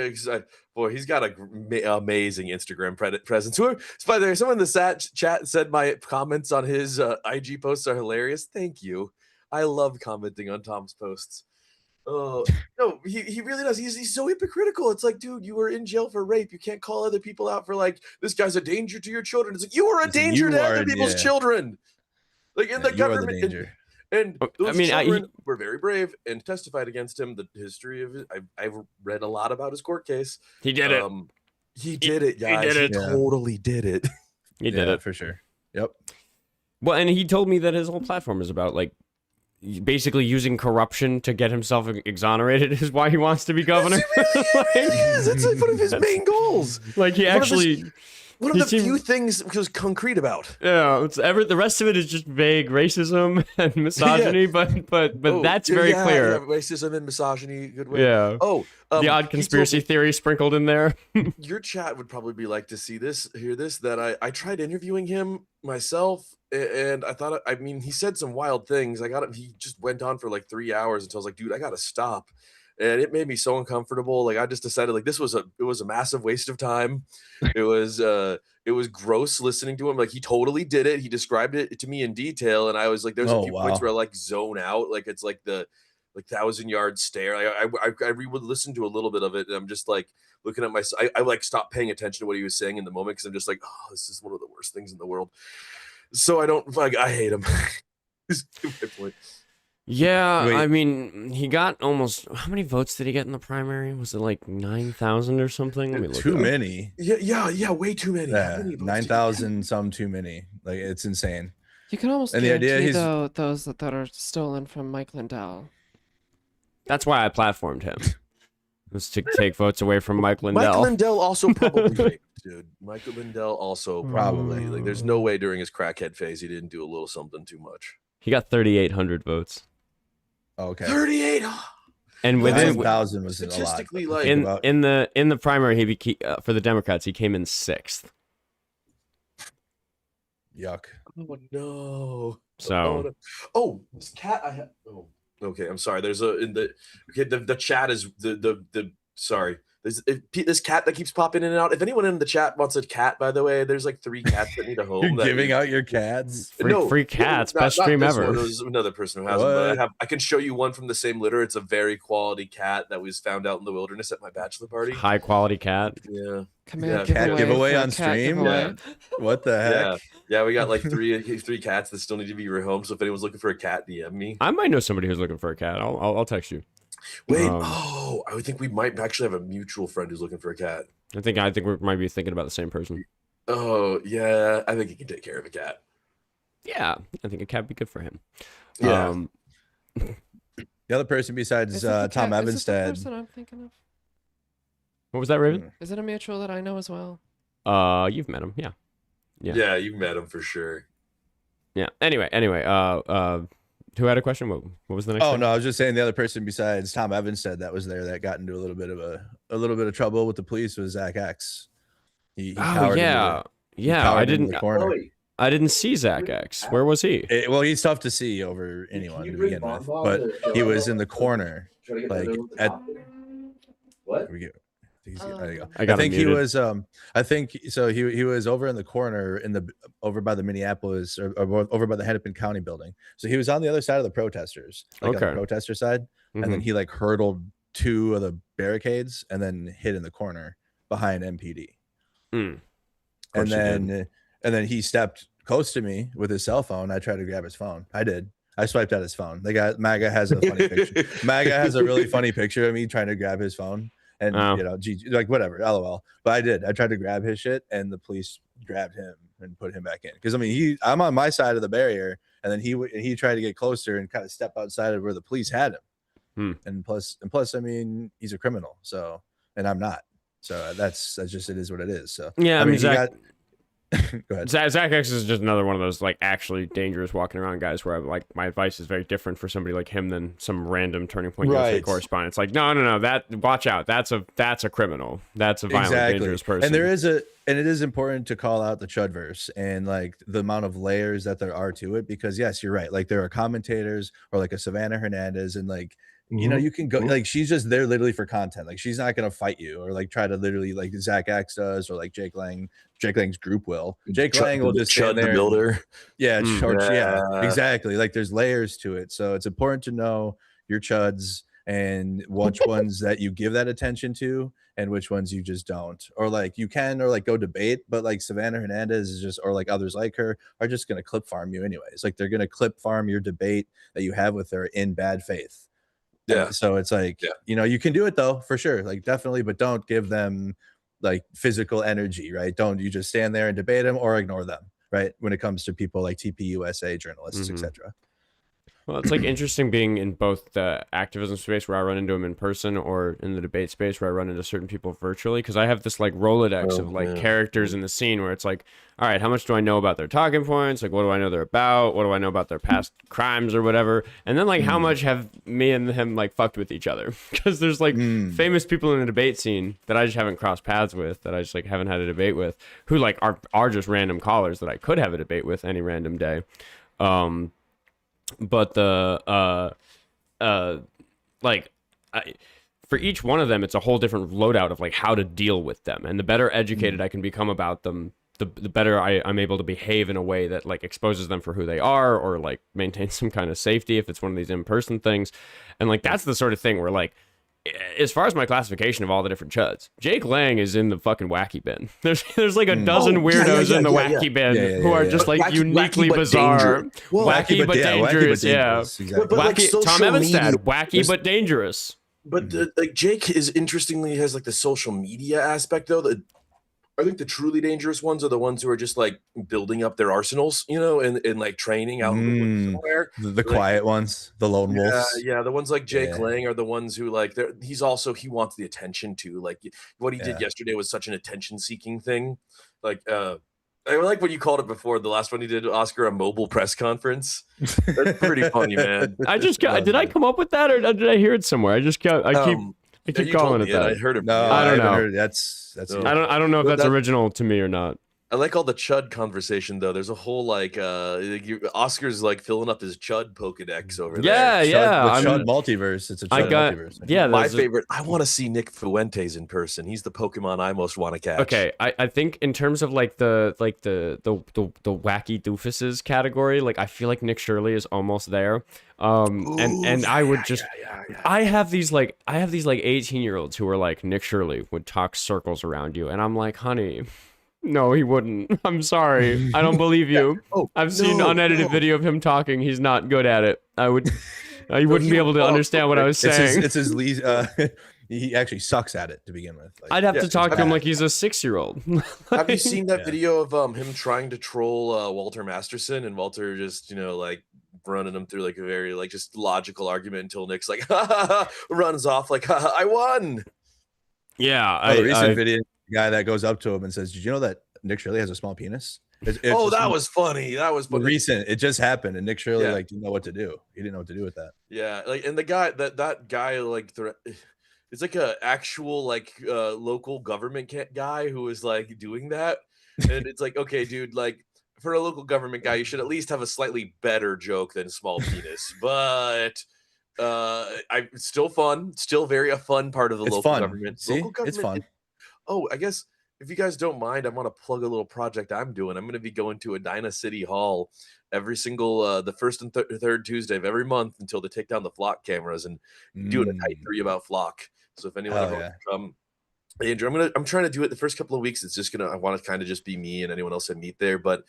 boy, he's got a amazing Instagram presence. By the way, someone in the chat said my comments on his IG posts are hilarious. Thank you. I love commenting on Tom's posts. Oh no, he really does. He's so hypocritical. It's like, dude, you were in jail for rape. You can't call other people out for like this guy's a danger to your children. It's like you are a danger to other people's children. Like in the government. And those children were very brave and testified against him. The history of it, I've read a lot about his court case. He did it. He did it, guys. He totally did it. He did it for sure. Yep. Well, and he told me that his whole platform is about like basically using corruption to get himself exonerated is why he wants to be governor. Yes, that's like one of his main goals. Like he actually. One of the few things he was concrete about. Yeah, the rest of it is just vague racism and misogyny, but that's very clear. Yeah, racism and misogyny, good way. Yeah. Oh, the odd conspiracy theory sprinkled in there. Your chat would probably be like to hear this. That I tried interviewing him myself, and I thought, I mean, he said some wild things. He just went on for like 3 hours until I was like, dude, I gotta stop. And it made me so uncomfortable. Like I just decided like it was a massive waste of time. It was gross listening to him. Like he totally did it. He described it to me in detail. And I was like, there's a few points where I like zone out. Like it's like the 1,000-yard stare. I would listen to a little bit of it. And I'm just like looking at I like stopped paying attention to what he was saying in the moment. Cause I'm just like, oh, this is one of the worst things in the world. So I hate him. Is my point. Yeah, I mean, he got almost. How many votes did he get in the primary? Was it like 9,000 or something? Let me look. Too many. Yeah, way too many. Yeah, 9,000, some too many. Like it's insane. You can almost guarantee though those that are stolen from Mike Lindell. That's why I platformed him. Was to take votes away from Mike Lindell. Mike Lindell also probably raped, dude. Michael Lindell also probably. Like, there's no way during his crackhead phase he didn't do a little something too much. He got 3,800 votes. Okay. 38. And within 1,000 was statistically a lot. Like in the primary, for the Democrats, he came in 6th. Yuck. Oh no. So. Oh, this cat I have. Oh, okay. I'm sorry. There's the chat is the sorry. This cat that keeps popping in and out. If anyone in the chat wants a cat, by the way, there's like 3 cats that need a home. You're giving out your cats? Free cats. Best stream ever. There's another person who has them, but I can show you one from the same litter. It's a very quality cat that was found out in the wilderness at my bachelor party. High quality cat. Yeah. Cat giveaway on stream? Yeah. What the heck? Yeah, we got like three cats that still need to be rehomed. So if anyone's looking for a cat, DM me. I might know somebody who's looking for a cat. I'll text you. Wait, I would think we might actually have a mutual friend who's looking for a cat. I think we might be thinking about the same person. Oh yeah, I think he can take care of a cat. Yeah, I think a cat would be good for him. Yeah. The other person besides Tom Evanstead. Is it the person I'm thinking of? What was that, Raven? Is it a mutual that I know as well? You've met him, yeah. Yeah, you've met him for sure. Yeah. Anyway, who had a question? What was the next? Oh, no, I was just saying the other person besides Tom Evanstead that was there that got into a little bit of trouble with the police was Zach X. He cowered I didn't. The corner. I didn't see Zach X. Where was he? Well, he's tough to see over anyone to begin with, but he was in the corner, like at. What? There you go. I think he was. I think so. He was over in the corner over by the Minneapolis or over by the Hennepin County building. So he was on the other side of the protesters, on the protester side, and then he like hurdled 2 of the barricades and then hid in the corner behind MPD. And then he stepped close to me with his cell phone. I tried to grab his phone. I swiped out his phone. MAGA has a funny picture. MAGA has a really funny picture of me trying to grab his phone. And like whatever, LOL. But I tried to grab his shit, and the police grabbed him and put him back in. Because I mean, I'm on my side of the barrier, and then he tried to get closer and kind of step outside of where the police had him. And plus, I mean, he's a criminal, so, and I'm not. So that's just, it is what it is. So yeah, I mean, Go ahead. Zach X is just another one of those like actually dangerous walking around guys where like my advice is very different for somebody like him than some random Turning Point USA Right. correspondent. It's like no, that watch out. That's a criminal. That's a violent, dangerous person. And it is important to call out the Chudverse and like the amount of layers that there are to it, because yes, you're right. Like there are commentators or like a Savannah Hernandez, and like you know, you can go like she's just there literally for content. Like she's not gonna fight you or like try to literally like Zach X does or like Jake Lang. Jake Lang's group will. Jake Lang will just stand there. builder. Yeah, yeah, exactly. Like there's layers to it, so it's important to know your chuds and which ones that you give that attention to and which ones you just don't, or like you can, or like go debate, but like Savannah Hernandez is just, or like others like her are just going to clip farm you anyways. Like they're going to clip farm your debate that you have with her in bad faith. Yeah. So it's like, you know, you can do it though, for sure. Like definitely, but don't give them like physical energy, right? Don't you just stand there and debate them or ignore them, right? When it comes to people like TPUSA journalists, etc. Well, it's like interesting being in both the activism space where I run into them in person or in the debate space where I run into certain people virtually, because I have this like Rolodex of like characters in the scene where it's like, all right, how much do I know about their talking points? Like, what do I know they're about? What do I know about their past crimes or whatever? And then like, how much have me and him like fucked with each other? Because there's like famous people in the debate scene that I just haven't crossed paths with, that I just like haven't had a debate with, who like are just random callers that I could have a debate with any random day. But the for each one of them, it's a whole different loadout of like how to deal with them, and the better educated I can become about them, the better I'm able to behave in a way that like exposes them for who they are, or like maintains some kind of safety if it's one of these in-person things. And like that's the sort of thing where like, as far as my classification of all the different chuds, Jake Lang is in the fucking wacky bin. There's like a dozen weirdos in the wacky bin who are just like uniquely bizarre, wacky but dangerous. Exactly. But like Tom Evanstad, wacky is, but dangerous. But like Jake is interestingly has like the social media aspect though. I think the truly dangerous ones are the ones who are just like building up their arsenals, you know, and like training out in the woods somewhere. The like, quiet ones, the lone wolves. Yeah, the ones like Jake Lang are the ones who like he wants the attention too. Like what he did yesterday was such an attention-seeking thing. Like I like what you called it before. The last one he did, Oscar, a mobile press conference. That's pretty funny, man. I just got. Did I come up with that, or did I hear it somewhere? I keep calling it that. I heard it. No, I don't know. That's. I don't know if that's original to me or not. I like all the Chud conversation though. There's a whole like Oscar's like filling up his Chud Pokedex over there. The Chud multiverse. It's a Chud multiverse. Yeah, my favorite. I want to see Nick Fuentes in person. He's the Pokemon I most want to catch. Okay, I think in terms of like the wacky doofuses category, like I feel like Nick Shirley is almost there. I would just I have these like 18-year-olds who are like, Nick Shirley would talk circles around you, and I'm like, honey, no, he wouldn't. I'm sorry. I don't believe you. I've seen unedited video of him talking. He's not good at it. You wouldn't be able to understand what I was saying. It's his least. He actually sucks at it to begin with. Like, I'd have to talk to him like he's a 6-year-old. Have you seen that video of him trying to troll Walter Masterson, and Walter just, you know, like running him through like a very like just logical argument until Nick's like runs off like I won. Yeah, the recent video, the guy that goes up to him and says, "Did you know that Nick Shirley has a small penis?" That was funny. That was funny. Recent. It just happened, and Nick Shirley like didn't know what to do. He didn't know what to do with that. Yeah, like, and the guy that guy like it's like a actual like local government guy who is like doing that, and it's like, okay, dude, like for a local government guy, you should at least have a slightly better joke than small penis, but. It's still fun, still very a fun part of the local government. See? Local government. It's fun. I guess if you guys don't mind, I want to plug a little project I'm doing. I'm going to be going to Edina City Hall every single the first and third Tuesday of every month until they take down the flock cameras, and doing a tight 3 about flock. So if anyone ever wants to come, Andrew, I'm trying to do it the first couple of weeks. It's just I want to kind of just be me and anyone else I meet there, but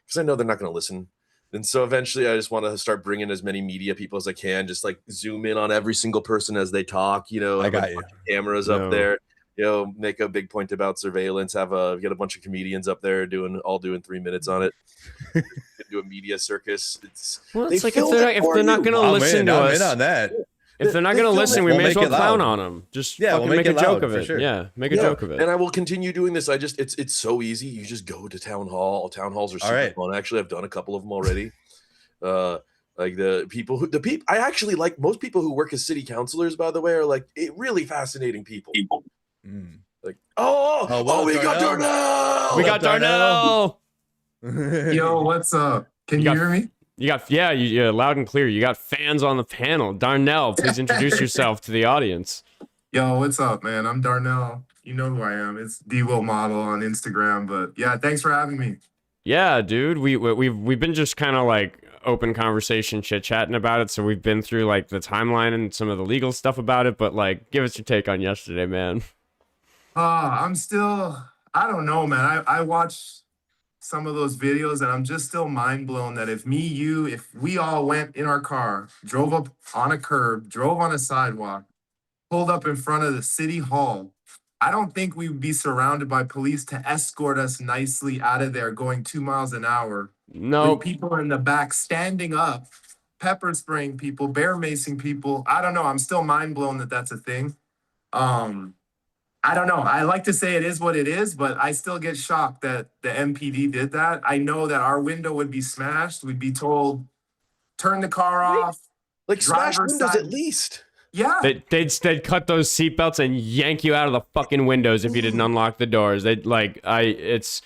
because I know they're not going to listen. And so eventually I just want to start bringing as many media people as I can, just like zoom in on every single person as they talk, you know, I got you. Cameras up there, you know, make a big point about surveillance, get a bunch of comedians up there doing 3 minutes on it. Do a media circus. It's like if they're not going to listen to us. I'm in on that. If they're not They gonna film listen, it. we We'll may as make well it clown loud. on them. Just Yeah, fucking we'll make make a it joke loud, of for it. sure. Yeah, make a joke of it. And I will continue doing this. It's so easy. You just go to town hall. Town halls are super right. fun. Actually, I've done a couple of them already. Like the people I actually like most people who work as city councilors, by the way, are like really fascinating people. Mm. Like, Oh, what we up, got Darnell? Darnell. We What got up, Darnell. Yo, what's up? Can You you got- hear me? You got yeah, loud and clear. You got fans on the panel. Darnell, please introduce yourself to the audience. Yo, what's up, man? I'm Darnell. You know who I am. It's D-Will Model on Instagram. But yeah, thanks for having me. Yeah, dude. We've been just kind of like open conversation, chit chatting about it. So we've been through like the timeline and some of the legal stuff about it. But like, give us your take on yesterday, man. I'm still, I don't know, man. I watched some of those videos and I'm just still mind blown that if we all went in our car, drove up on a curb, drove on a sidewalk, pulled up in front of the city hall, I don't think we would be surrounded by police to escort us nicely out of there going 2 miles an hour. Nope. With people in the back standing up, pepper spraying people, bear macing people. I don't know. I'm still mind blown that that's a thing. I don't know. I like to say it is what it is, but I still get shocked that the MPD did that. I know that our window would be smashed. We'd be told, turn the car off. Like smash Driver's windows side- at least. Yeah. They'd cut those seatbelts and yank you out of the fucking windows if you didn't unlock the doors. It's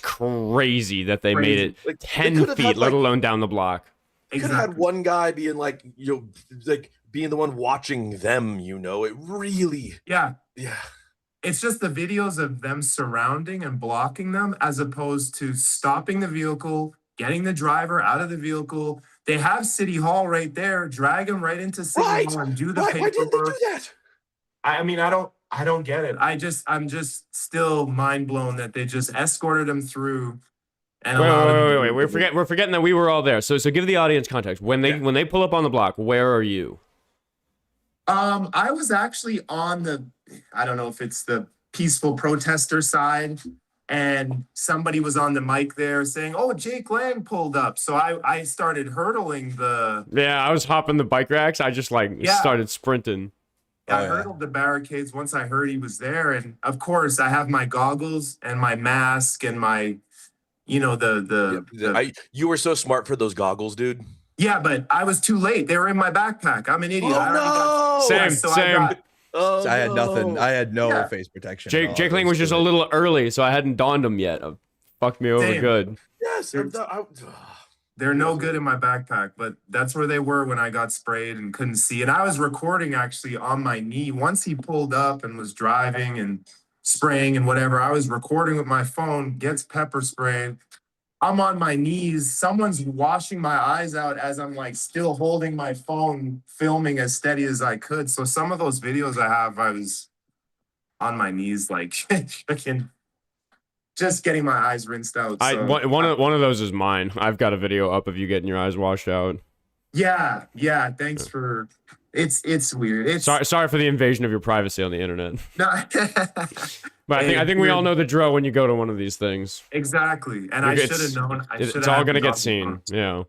crazy that they made it Like, they 10 could have feet, had, let like- alone down the block. Could have had one guy being like, like being the one watching them, it really, Yeah. yeah. It's just the videos of them surrounding and blocking them as opposed to stopping the vehicle, getting the driver out of the vehicle. They have City Hall right there, drag them right into City Right. Hall and do the Why paperwork. didn't they do that? I mean, I don't get it. I'm just still mind blown that they just escorted him through. And allowed him to- Wait. We're forgetting that we were all there. So give the audience context. When they pull up on the block, where are you? I was actually on I don't know if it's the peaceful protester side, and somebody was on the mic there saying, "Oh, Jake Lang pulled up." So I started hurdling Yeah, I was hopping the bike racks. I just started sprinting. I hurdled the barricades once I heard he was there, and of course I have my goggles and my mask and my, You were so smart for those goggles, dude. Yeah, but I was too late. They were in my backpack. I'm an idiot. Oh, I already got- Same, Yeah, so same. Oh, I had nothing. I had no Yeah. face protection. at Jake all. Jake It Lang was just a good. little early, so I hadn't donned him yet. Fucked me over Same. good. Yes. They're no good in my backpack, but that's where they were when I got sprayed and couldn't see. And I was recording actually on my knee. Once he pulled up and was driving and spraying and whatever, I was recording with my phone, gets pepper sprayed. I'm on my knees. Someone's washing my eyes out as I'm like still holding my phone, filming as steady as I could. So some of those videos I have, I was on my knees, like freaking just getting my eyes rinsed out. So, One of those is mine. I've got a video up of you getting your eyes washed out. yeah. Thanks for. It's weird. It's Sorry for the invasion of your privacy on the internet. no, But I think we all know the drill when you go to one of these things. exactly. And I should have known. It's all gonna get seen. Yeah.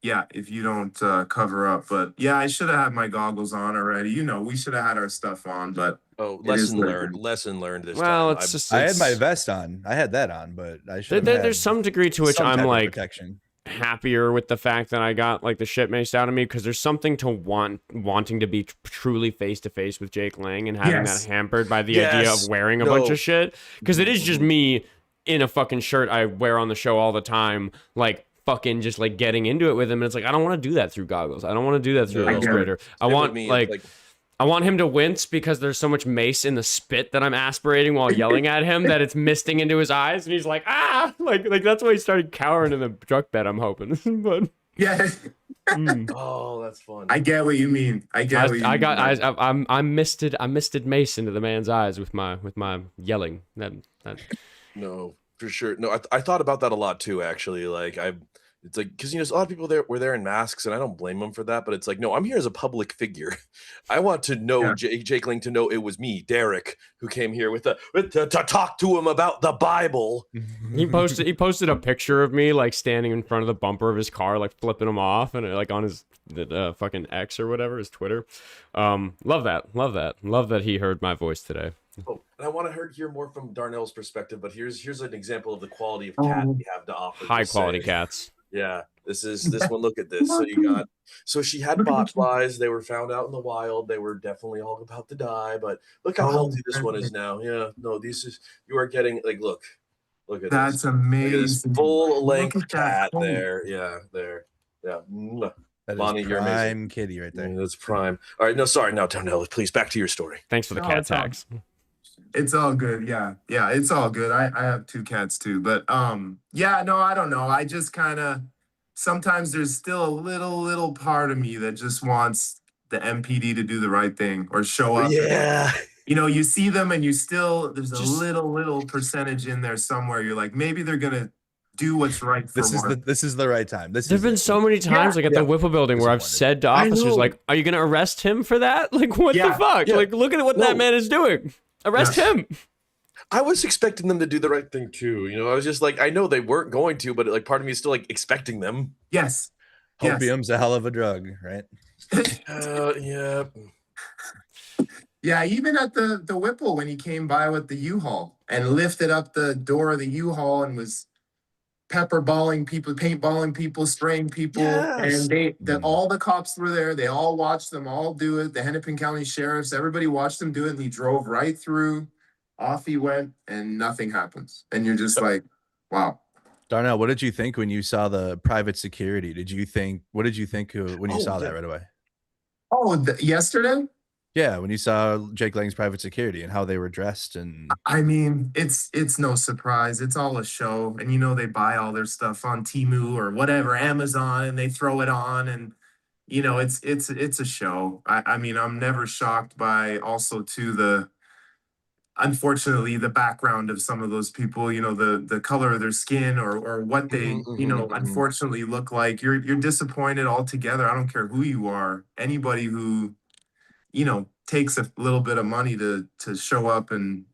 Yeah. If you don't cover up, but yeah, I should have had my goggles on already. We should have had our stuff on, but Oh, It is lesson what it learned. Lesson learned this Well, time. it's just. I had it's- my vest on. I had that on, but I should. There's some degree to which I'm like protection. happier with the fact that I got like the shit maced out of me, because there's something to wanting to be truly face to face with Jake Lang and having Yes. that hampered by the idea Yes. of wearing a No. bunch of shit, because it is just me in a fucking shirt I wear on the show all the time, like fucking just like getting into it with him, and it's like I don't want to do that through goggles. I don't want to do that through No. an illustrator. I Same with want me, like. it's I want him to wince because there's so much mace in the spit that I'm aspirating while yelling at him that it's misting into his eyes, and he's like, ah, like that's why he started cowering in the truck bed. I'm hoping, but yeah, oh, that's fun. I get what you mean. I misted mace into the man's eyes with my yelling. That No, for sure. No, I thought about that a lot too. Actually, like It's like, because a lot of people there were there in masks, and I don't blame them for that. But it's like, no, I'm here as a public figure. I want to know Jake Lang to know it was me, Derek, who came here to talk to him about the Bible. He posted a picture of me like standing in front of the bumper of his car, like flipping him off, and like on his fucking X or whatever, his Twitter. Love that he heard my voice today. Oh, and I want to hear more from Darnell's perspective, but here's an example of the quality of cat we have to offer. High quality cats. Yeah, this one. Look at this. So she had bot flies. They were found out in the wild. They were definitely all about to die, but look how healthy this one is now. Yeah, no, you are getting like, look at this. That's amazing. Look at this full length cat there. Yeah, there. Yeah. That Bonnie, is you're amazing. prime kitty right there. That's prime. All right, no, sorry. Now, Darnell, please back to your story. Thanks for the cat tax. It's all good. Yeah, it's all good. I have 2 cats too, but yeah, no, I don't know. I just kind of sometimes there's still a little part of me that just wants the MPD to do the right thing or show up. Yeah. You see them and there's a little percentage in there somewhere. You're like, maybe they're gonna do what's right for this is the right time. There've been so many times like at the Whipple building where I've said to officers like, are you gonna arrest him for that? Like, what the fuck? Like, look at what that man is doing. Arrest him. I was expecting them to do the right thing too. I was just like, I know they weren't going to, but like part of me is still like expecting them. Yes. Opium's a hell of a drug, right? Yeah. Yeah, even at the Whipple when he came by with the U-Haul and lifted up the door of the U-Haul and was pepperballing people, paintballing people, spraying people, and all the cops were there. They all watched them all do it. The Hennepin County sheriffs, everybody watched them do it, and he drove right through. Off he went, and nothing happens. And you're just like, wow. Darnell, what did you think when you saw the private security? What did you think when you saw that right away? Oh, yesterday? Yeah, when you saw Jake Lang's private security and how they were dressed, and I mean, it's no surprise. It's all a show, and they buy all their stuff on Temu or whatever, Amazon, and they throw it on, and it's a show. I mean, I'm never shocked by also too unfortunately the background of some of those people. The color of their skin or what they unfortunately look like. You're disappointed altogether. I don't care who you are. Anybody who takes a little bit of money to show up and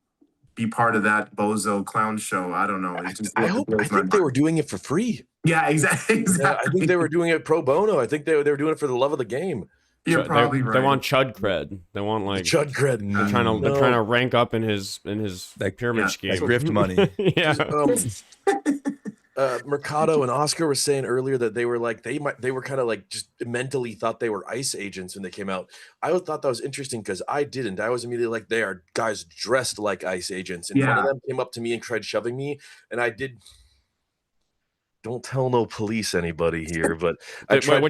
be part of that bozo clown show. I don't know. I think they were doing it for free. Yeah, exactly. Yeah, I think they were doing it pro bono. I think they were doing it for the love of the game. You're probably right. They want chud cred. They want like chud cred. They're trying to rank up in his pyramid scheme. Like grift money. Yeah. Mercado and Oskar were saying earlier that they were like they were kind of like just mentally thought they were ICE agents when they came out. I thought that was interesting because I didn't. I was immediately like, they are guys dressed like ICE agents, and one of them came up to me and tried shoving me, and I did. Don't tell no police anybody here, but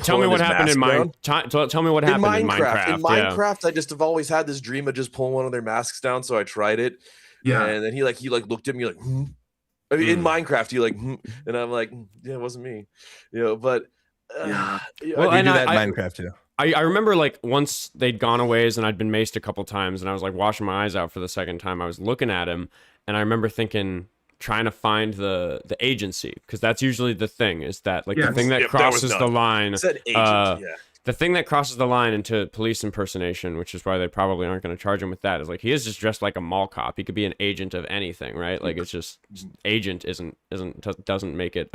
tell me what happened in Minecraft. Tell me what happened in Minecraft. In Minecraft, I just have always had this dream of just pulling one of their masks down, so I tried it. Yeah, and then he looked at me like. I mean, in Minecraft, you and I'm like, yeah, it wasn't me, but well, I do that in Minecraft too. I remember like once they'd gone a ways and I'd been maced a couple times and I was like washing my eyes out for the second time. I was looking at him and I remember thinking, trying to find the agency, because that's usually the thing, is that like the thing that crosses the line. Said agent, the thing that crosses the line into police impersonation, which is why they probably aren't going to charge him with that, is like he is just dressed like a mall cop. He could be an agent of anything, right? Like it's just agent doesn't make it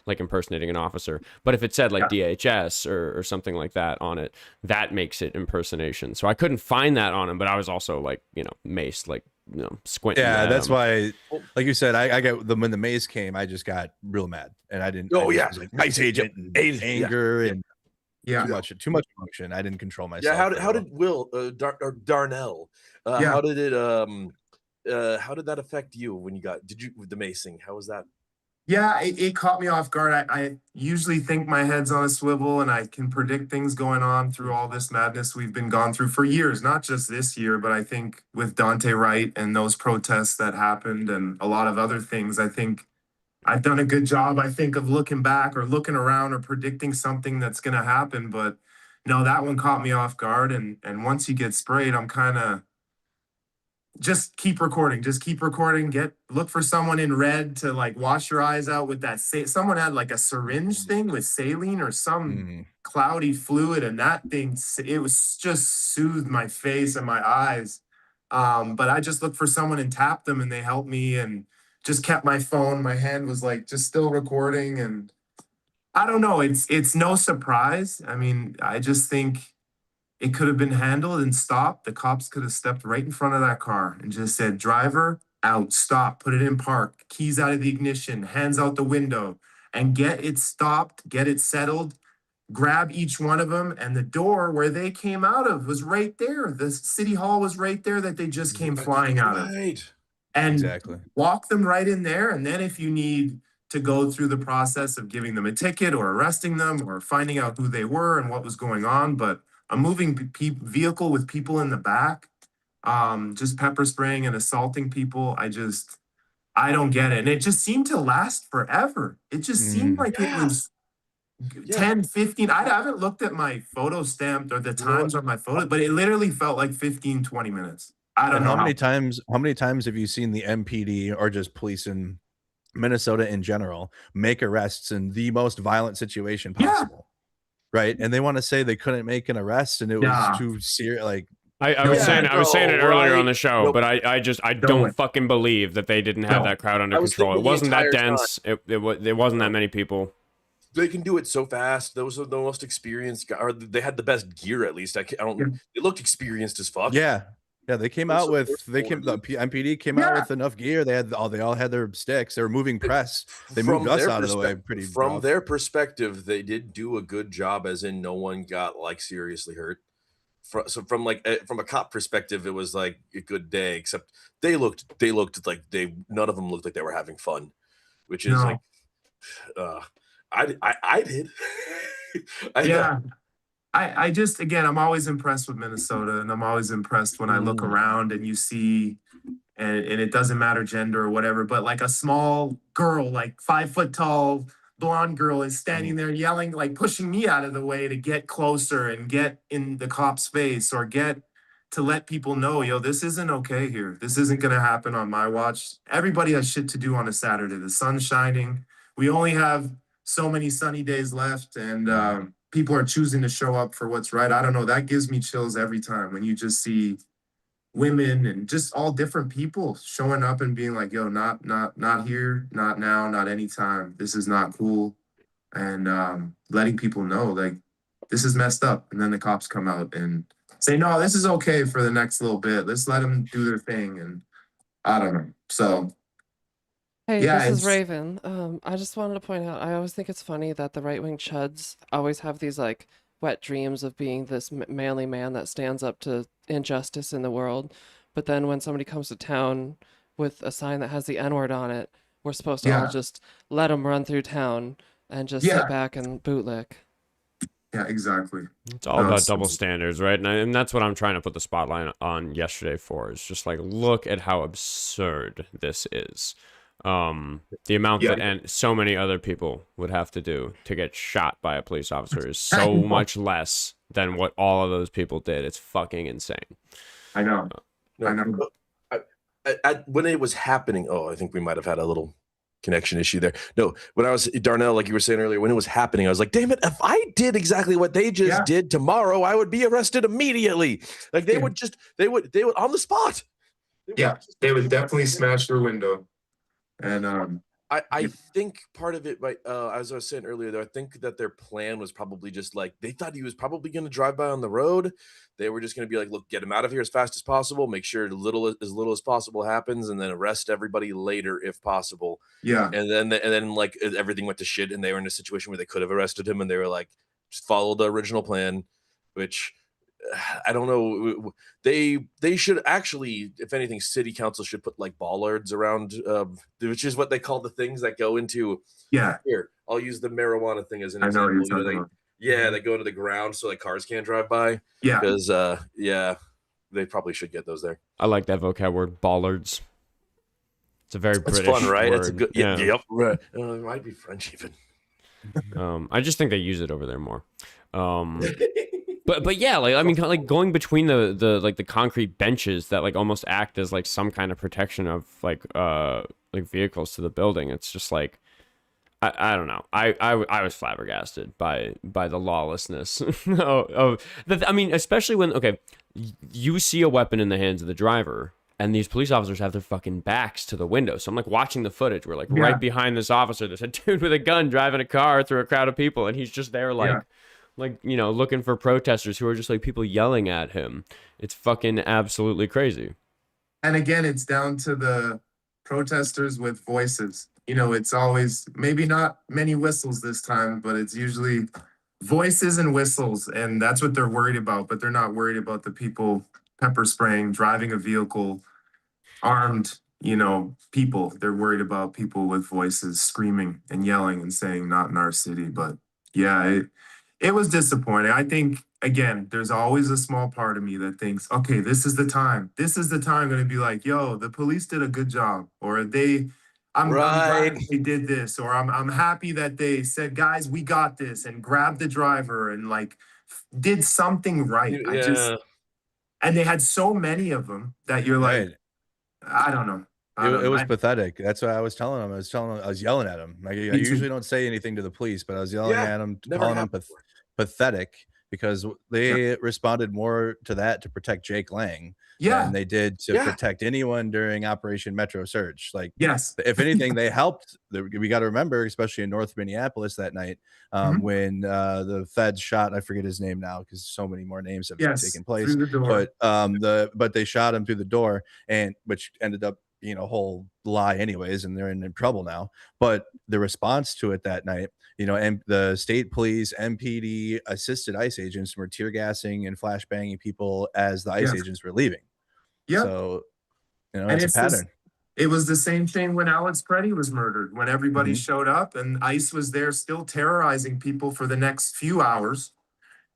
like impersonating an officer. But if it said like DHS or something like that on it, that makes it impersonation. So I couldn't find that on him, but I was also like maced, like squinting. Yeah, that's why, like you said, I got when the maze came, I just got real mad, and I didn't. Oh, I was like, ICE agent, and anger, and too much emotion. I didn't control myself. Yeah, how did Will Darnell? How did it how did that affect you when you got the macing? How was that? Yeah, it caught me off guard. I usually think my head's on a swivel and I can predict things going on through all this madness we've been gone through for years, not just this year, but I think with Dante Wright and those protests that happened and a lot of other things, I think I've done a good job, I think, of looking back or looking around or predicting something that's going to happen. But no, that one caught me off guard. And once you get sprayed, I'm kind of, just keep recording, look for someone in red to like wash your eyes out with that. Someone had like a syringe thing with saline or some cloudy fluid, and that thing, it was just soothed my face and my eyes. But I just looked for someone and tapped them, and they helped me, and just kept my phone. My hand was like just still recording, and I don't know. It's no surprise. I mean, I just think it could have been handled and stopped. The cops could have stepped right in front of that car and just said, driver, out, stop, put it in park, keys out of the ignition, hands out the window, and get it stopped, get it settled, grab each one of them. And the door where they came out of was right there. The city hall was right there that they just came flying out of. And Exactly. walk them right in there. And then if you need to go through the process of giving them a ticket or arresting them or finding out who they were and what was going on. But a moving vehicle with people in the back, just pepper spraying and assaulting people, I don't get it. And it just seemed to last forever. It just seemed like it was 10, 15. I haven't looked at my photo stamped or the times on my photo, but it literally felt like 15, 20 minutes. I don't know. How many times have you seen the MPD or just police in Minnesota in general make arrests in the most violent situation possible? Right. And they want to say they couldn't make an arrest and it was too serious. Like I was saying it earlier on the show, but I don't fucking believe that they didn't have that crowd under control. It wasn't that dense. It wasn't that many people. They can do it so fast. Those are the most experienced guys, or they had the best gear at least. They looked experienced as fuck. Yeah. Yeah, the MPD came out with enough gear. They all had their sticks. They were moving press. They moved us out of the way pretty from their perspective, they did do a good job, as in no one got like seriously hurt. So from a cop perspective, it was like a good day, except they looked like none of them looked like they were having fun, which is I did. I just, again, I'm always impressed with Minnesota, and I'm always impressed when I look around and you see, and it doesn't matter gender or whatever, but like a small girl, like 5 foot tall, blonde girl is standing there yelling, like pushing me out of the way to get closer and get in the cop's face or get to let people know, yo, this isn't okay here. This isn't going to happen on my watch. Everybody has shit to do on a Saturday. The sun's shining. We only have so many sunny days left, and people are choosing to show up for what's right. I don't know. That gives me chills every time when you just see women and just all different people showing up and being like, yo, not here, not now, not anytime. This is not cool. And letting people know, like, this is messed up. And then the cops come out and say, no, this is okay for the next little bit. Let's let them do their thing. And I don't know. So. Hey, this is Raven. I just wanted to point out, I always think it's funny that the right-wing chuds always have these like wet dreams of being this manly man that stands up to injustice in the world. But then when somebody comes to town with a sign that has the N-word on it, we're supposed to all just let them run through town and just sit back and bootlick. Yeah, exactly. It's all about double standards, right? And that's what I'm trying to put the spotlight on yesterday for. Is just like, look at how absurd this is. The amount that and so many other people would have to do to get shot by a police officer is so much less than what all of those people did. It's fucking insane. I know. When it was happening, I think we might have had a little connection issue there. No, when I was Darnell, like you were saying earlier, when it was happening, I was like, damn it, if I did exactly what they just did tomorrow, I would be arrested immediately. Like they would on the spot. They would definitely smash their window. And I think part of it, as I was saying earlier, though, I think that their plan was probably just like they thought he was probably going to drive by on the road. They were just going to be like, look, get him out of here as fast as possible, make sure as little as possible happens, and then arrest everybody later if possible. Yeah. And then like everything went to shit, and they were in a situation where they could have arrested him, and they were like, just follow the original plan, which. I don't know. They should actually, if anything, city council should put like bollards around, which is what they call the things that go into. Yeah. Here, I'll use the marijuana thing as an example. They go into the ground so like cars can't drive by. Yeah. Because they probably should get those there. I like that vocab word, bollards. It's a very British fun, right? word. It's a good. Yep. Right. It might be French even. I just think they use it over there more. But yeah, like I mean, like going between the concrete benches that like almost act as like some kind of protection of like vehicles to the building. It's just like I don't know. I was flabbergasted by the lawlessness I mean, especially when you see a weapon in the hands of the driver. And these police officers have their fucking backs to the window. So I'm like watching the footage. We're like right behind this officer. There's a dude with a gun driving a car through a crowd of people. And he's just there like, you know, looking for protesters who are just like people yelling at him. It's fucking absolutely crazy. And again, it's down to the protesters with voices. You know, it's always maybe not many whistles this time, but it's usually voices and whistles. And that's what they're worried about. But they're not worried about the people pepper spraying, driving a vehicle, armed, you know, people. They're worried about people with voices screaming and yelling and saying not in our city. But yeah, it was disappointing. I think, again, there's always a small part of me that thinks, okay, this is the time. This is the time I'm going to be like, yo, the police did a good job. Or I'm glad they did this. Or I'm happy that they said, guys, we got this, and grabbed the driver and like did something right. And they had so many of them that you're like, I don't know. It was pathetic. That's what I was telling him. I was yelling at him. Like, I usually don't say anything to the police, but I was yelling at him, calling him pathetic because they responded more to that to protect Jake Lang than they did to protect anyone during Operation Metro Surge. Like, if anything, they helped. We got to remember, especially in North Minneapolis that night, when the feds shot, I forget his name now because so many more names have taken place. But they shot him through the door, and which ended up being a whole lie anyways, and they're in trouble now. But the response to it that night, you know, and the state police, MPD, assisted ICE agents were tear gassing and flashbanging people as the ICE agents were leaving. So, you know, it's a pattern. It was the same thing when Alex Preddy was murdered, when everybody showed up and ICE was there still terrorizing people for the next few hours.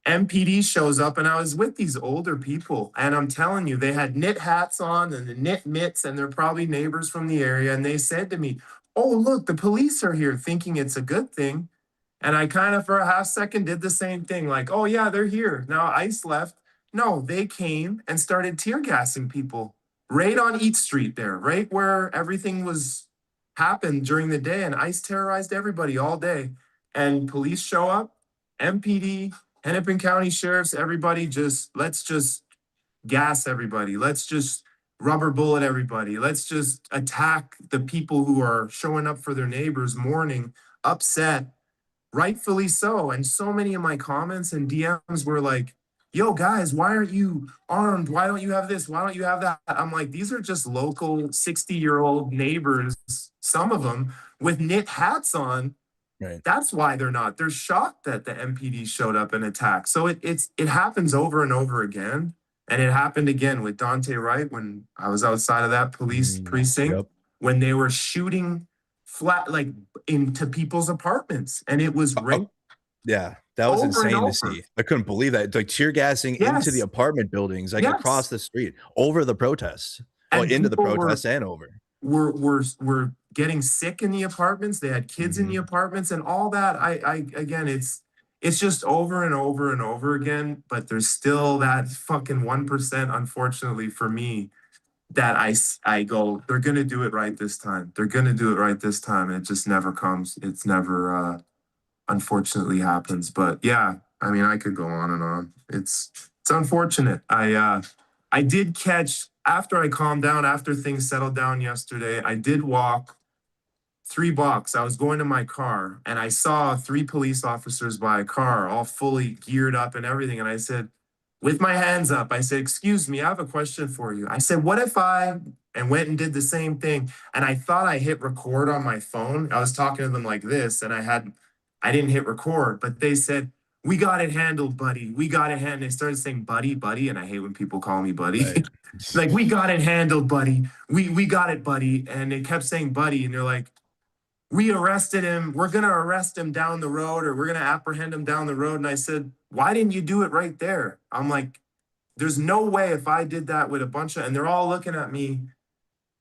MPD shows up, and I was with these older people, and I'm telling you, they had knit hats on and the knit mitts, and they're probably neighbors from the area. And they said to me, oh, look, the police are here, thinking it's a good thing. And I kind of for a half second did the same thing, like, oh yeah, they're here. Now ICE left. No, they came and started tear gassing people right on East Street there, right where everything was happened during the day. And ICE terrorized everybody all day. And police show up, MPD, Hennepin County sheriffs, everybody let's just gas everybody. Let's just rubber bullet everybody. Let's just attack the people who are showing up for their neighbors, mourning, upset, rightfully so. And so many of my comments and DMs were like, yo, guys, why aren't you armed? Why don't you have this? Why don't you have that? I'm like, these are just local 60-year-old neighbors, some of them with knit hats on. Right. That's why they're not. They're shocked that the MPD showed up and attacked. So it happens over and over again. And it happened again with Dante Wright when I was outside of that police precinct, when they were shooting flat like into people's apartments. And it was right. Yeah, that was insane to see. I couldn't believe that. Like tear gassing into the apartment buildings, like across the street, over the protests. Well, into the protests and over. We're getting sick in the apartments. They had kids in the apartments and all that. I again, it's just over and over and over again. But there's still that fucking 1%, unfortunately for me, that I go, they're gonna do it right this time. They're gonna do it right this time, and it just never comes. It's never unfortunately happens. But yeah, I mean, I could go on and on. It's unfortunate. I did catch. After I calmed down, after things settled down yesterday, I did walk 3 blocks. I was going to my car and I saw 3 police officers by a car, all fully geared up and everything. And I said, with my hands up, I said, excuse me, I have a question for you. I said, what if and went and did the same thing? And I thought I hit record on my phone. I was talking to them like this and I didn't hit record, but they said, we got it handled, buddy. We got it handled. They started saying buddy, buddy. And I hate when people call me buddy. Right. Like, we got it handled, buddy. We got it, buddy. And they kept saying buddy. And they're like, we arrested him. We're going to arrest him down the road, or we're going to apprehend him down the road. And I said, why didn't you do it right there? I'm like, there's no way if I did that with a bunch of, and they're all looking at me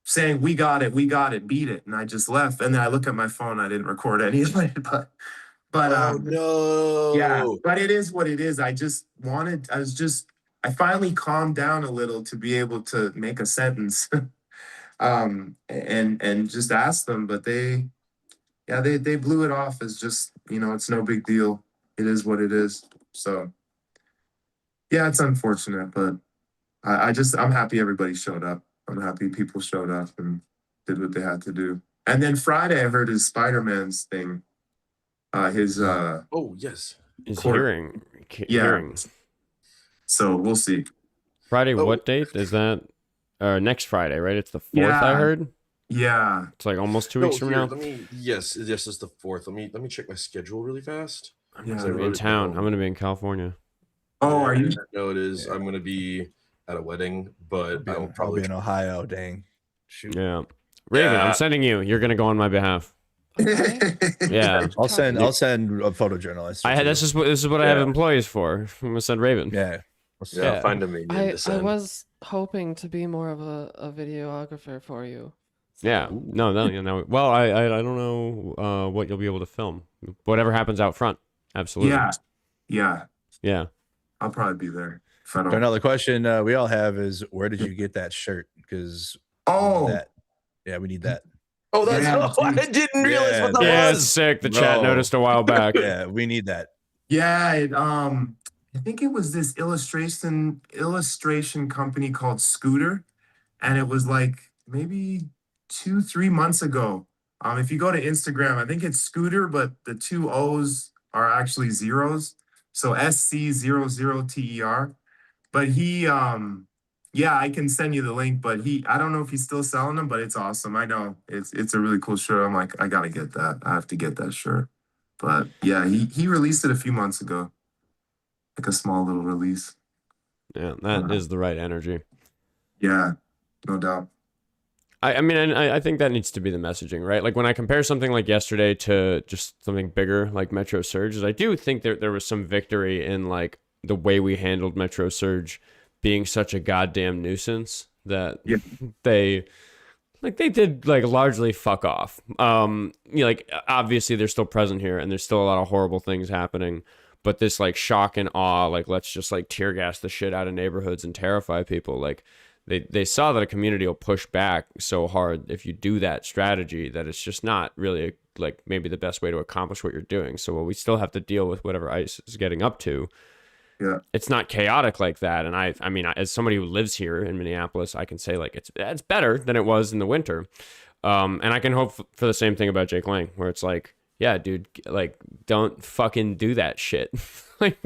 saying, we got it, beat it. And I just left. And then I look at my phone. I didn't record any of it, But Oh no. yeah, but it is what it is. I finally calmed down a little to be able to make a sentence. And just ask them, but they blew it off as just, it's no big deal. It is what it is. So yeah, it's unfortunate, but I'm happy everybody showed up. I'm happy people showed up and did what they had to do. And then Friday I heard his Spider-Man's thing. His Oh yes. Is court. hearing. So we'll see. Friday, Oh. what date is that? Next Friday, right? It's the 4th, I Yeah. heard. Yeah. It's like almost 2 weeks from now. Yes, it's the 4th. Let me check my schedule really fast. I'm Yeah, gonna be in town. I'm gonna be in California. Oh, are you? No, it is. I'm gonna be at a wedding, but I'll I'll probably be in Ohio. Dang. Shoot. Yeah. Raven, Yeah. I'm sending you. You're gonna go on my behalf. Okay. Yeah. I'll send a photojournalist. This is what I have employees for. I'm gonna send Raven. Yeah. Yeah. find a medium I to send. was hoping to be more of a videographer for you. Yeah. No. Well, I don't know what you'll be able to film. Whatever happens out front. Absolutely. Yeah. Yeah. I'll probably be there. If I don't. Another question we all have is, where did you get that shirt? Because we need that. Oh, that's Yeah, I didn't realize what that Yeah, was. it's sick. The chat Bro. noticed a while back. Yeah, we need that. Yeah, I think it was this illustration company called Scooter, and it was like maybe 2-3 months ago. If you go to Instagram, I think it's Scooter, but the 2 O's are actually zeros, so SC00TER. But he, I can send you the link. But I don't know if he's still selling them, but it's awesome. I know it's a really cool shirt. I'm like, I gotta get that. I have to get that shirt. But yeah, he released it a few months ago. Like a small little release. Yeah, that is the right energy. Yeah, no doubt. I think that needs to be the messaging, right? Like when I compare something like yesterday to just something bigger like Metro Surge, I do think there was some victory in like the way we handled Metro Surge being such a goddamn nuisance that they did like largely fuck off. Like obviously they're still present here and there's still a lot of horrible things happening. But this like shock and awe, like let's just like tear gas the shit out of neighborhoods and terrify people. Like they saw that a community will push back so hard if you do that strategy that it's just not really like maybe the best way to accomplish what you're doing. So we still have to deal with whatever ICE is getting up to. Yeah, it's not chaotic like that. And I mean, as somebody who lives here in Minneapolis, I can say like it's better than it was in the winter. And I can hope for the same thing about Jake Lang, where it's like, yeah, dude, like don't fucking do that shit. Like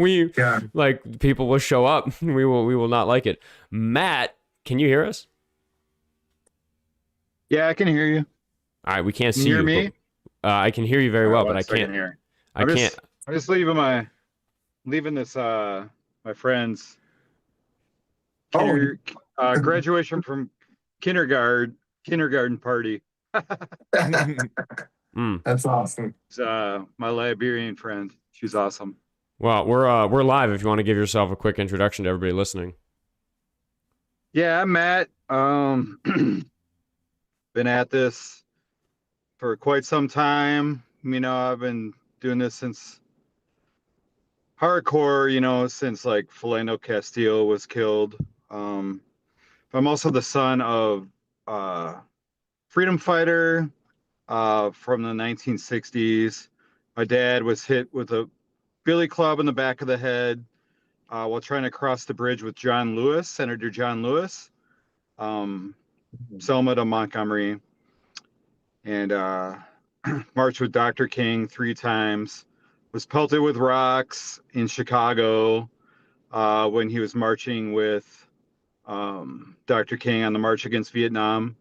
people will show up. We will not like it. Matt, can you hear us? Yeah, I can hear you. All right, we can't see you. you. Hear me? But, I can hear you very well, but I second can't. Here. I can't. I'm just leaving this my friend's graduation from kindergarten party. That's awesome. It's my Liberian friend. She's awesome. Well, we're live. If you want to give yourself a quick introduction to everybody listening. Yeah, I'm Matt. Been at this for quite some time. I've been doing this since hardcore, since like Philando Castillo was killed. I'm also the son of freedom fighter from the 1960s. My dad was hit with a billy club in the back of the head while trying to cross the bridge with Senator John Lewis, Selma to Montgomery, and marched with Dr. King 3 times. Was pelted with rocks in Chicago when he was marching with Dr. King on the March Against Vietnam.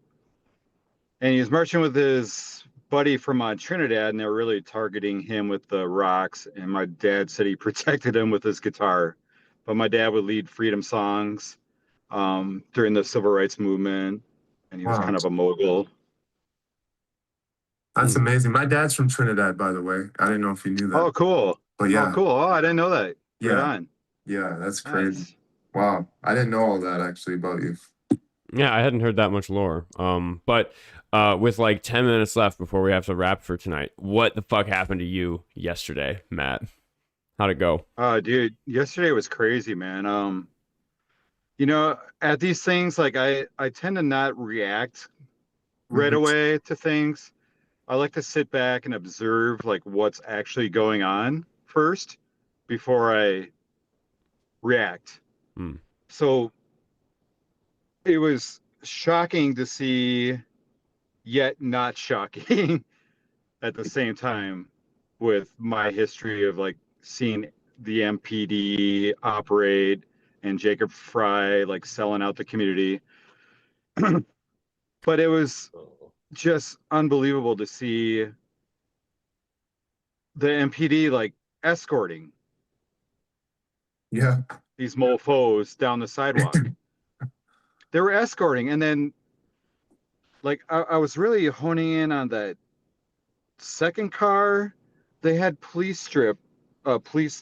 And he was marching with his buddy from Trinidad, and they were really targeting him with the rocks. And my dad said he protected him with his guitar. But my dad would lead freedom songs during the civil rights movement, and he was kind of a mogul. That's amazing. My dad's from Trinidad, by the way. I didn't know if you knew that. Oh, cool. But yeah. Oh, cool. Oh, I didn't know that. Yeah. Right on. Yeah, that's crazy. Nice. Wow. I didn't know all that actually about you. Yeah, I hadn't heard that much lore. But with like 10 minutes left before we have to wrap for tonight, what the fuck happened to you yesterday, Matt? How'd it go? Dude, yesterday was crazy, man. At these things, like I tend to not react right away to things. I like to sit back and observe like what's actually going on first before I react. So it was shocking to see, yet not shocking at the same time, with my history of like seeing the MPD operate and Jacob Fry like selling out the community. But it was just unbelievable to see the MPD like escorting these mofos down the sidewalk. They were escorting, and then like I was really honing in on that second car. They had police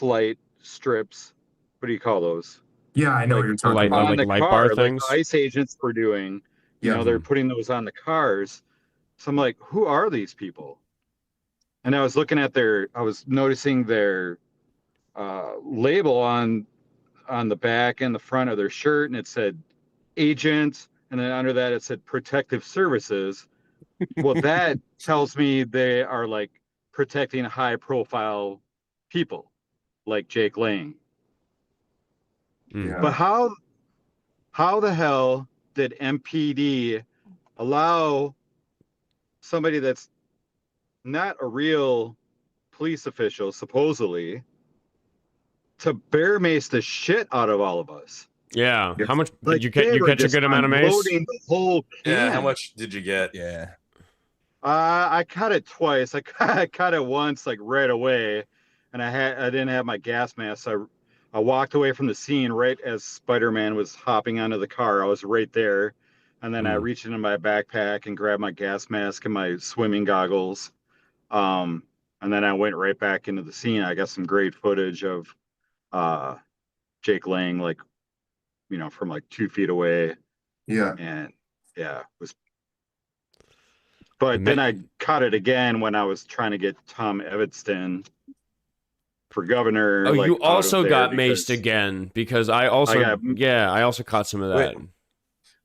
light strips. What do you call those? Yeah, I know Like what you're talking light- about. like On the light car, bar like things? ICE agents were doing. They're putting those on the cars. So I'm like, who are these people? And I was looking at I was noticing their label on the back and the front of their shirt, and it said agent, and then under that it said protective services. Well, that tells me they are like protecting high profile people like Jake Lang. Yeah. But how the hell did MPD allow somebody that's not a real police official, supposedly, to bear mace the shit out of all of us? Yeah. Yes. How much Like, did you they were catch a just good amount of mace? unloading the whole can. Yeah, how much did you get? Yeah. I caught it twice. I caught it once, like right away, and I didn't have my gas mask. So I walked away from the scene right as Spider-Man was hopping onto the car. I was right there, and then I reached into my backpack and grabbed my gas mask and my swimming goggles. And then I went right back into the scene. I got some great footage of Jake Lang, like, from like 2 feet away. Yeah. And yeah, it was. But then I caught it again when I was trying to get Tom Evanston for governor. Oh, like, you out of also there got because- maced again because I also I also caught some of that.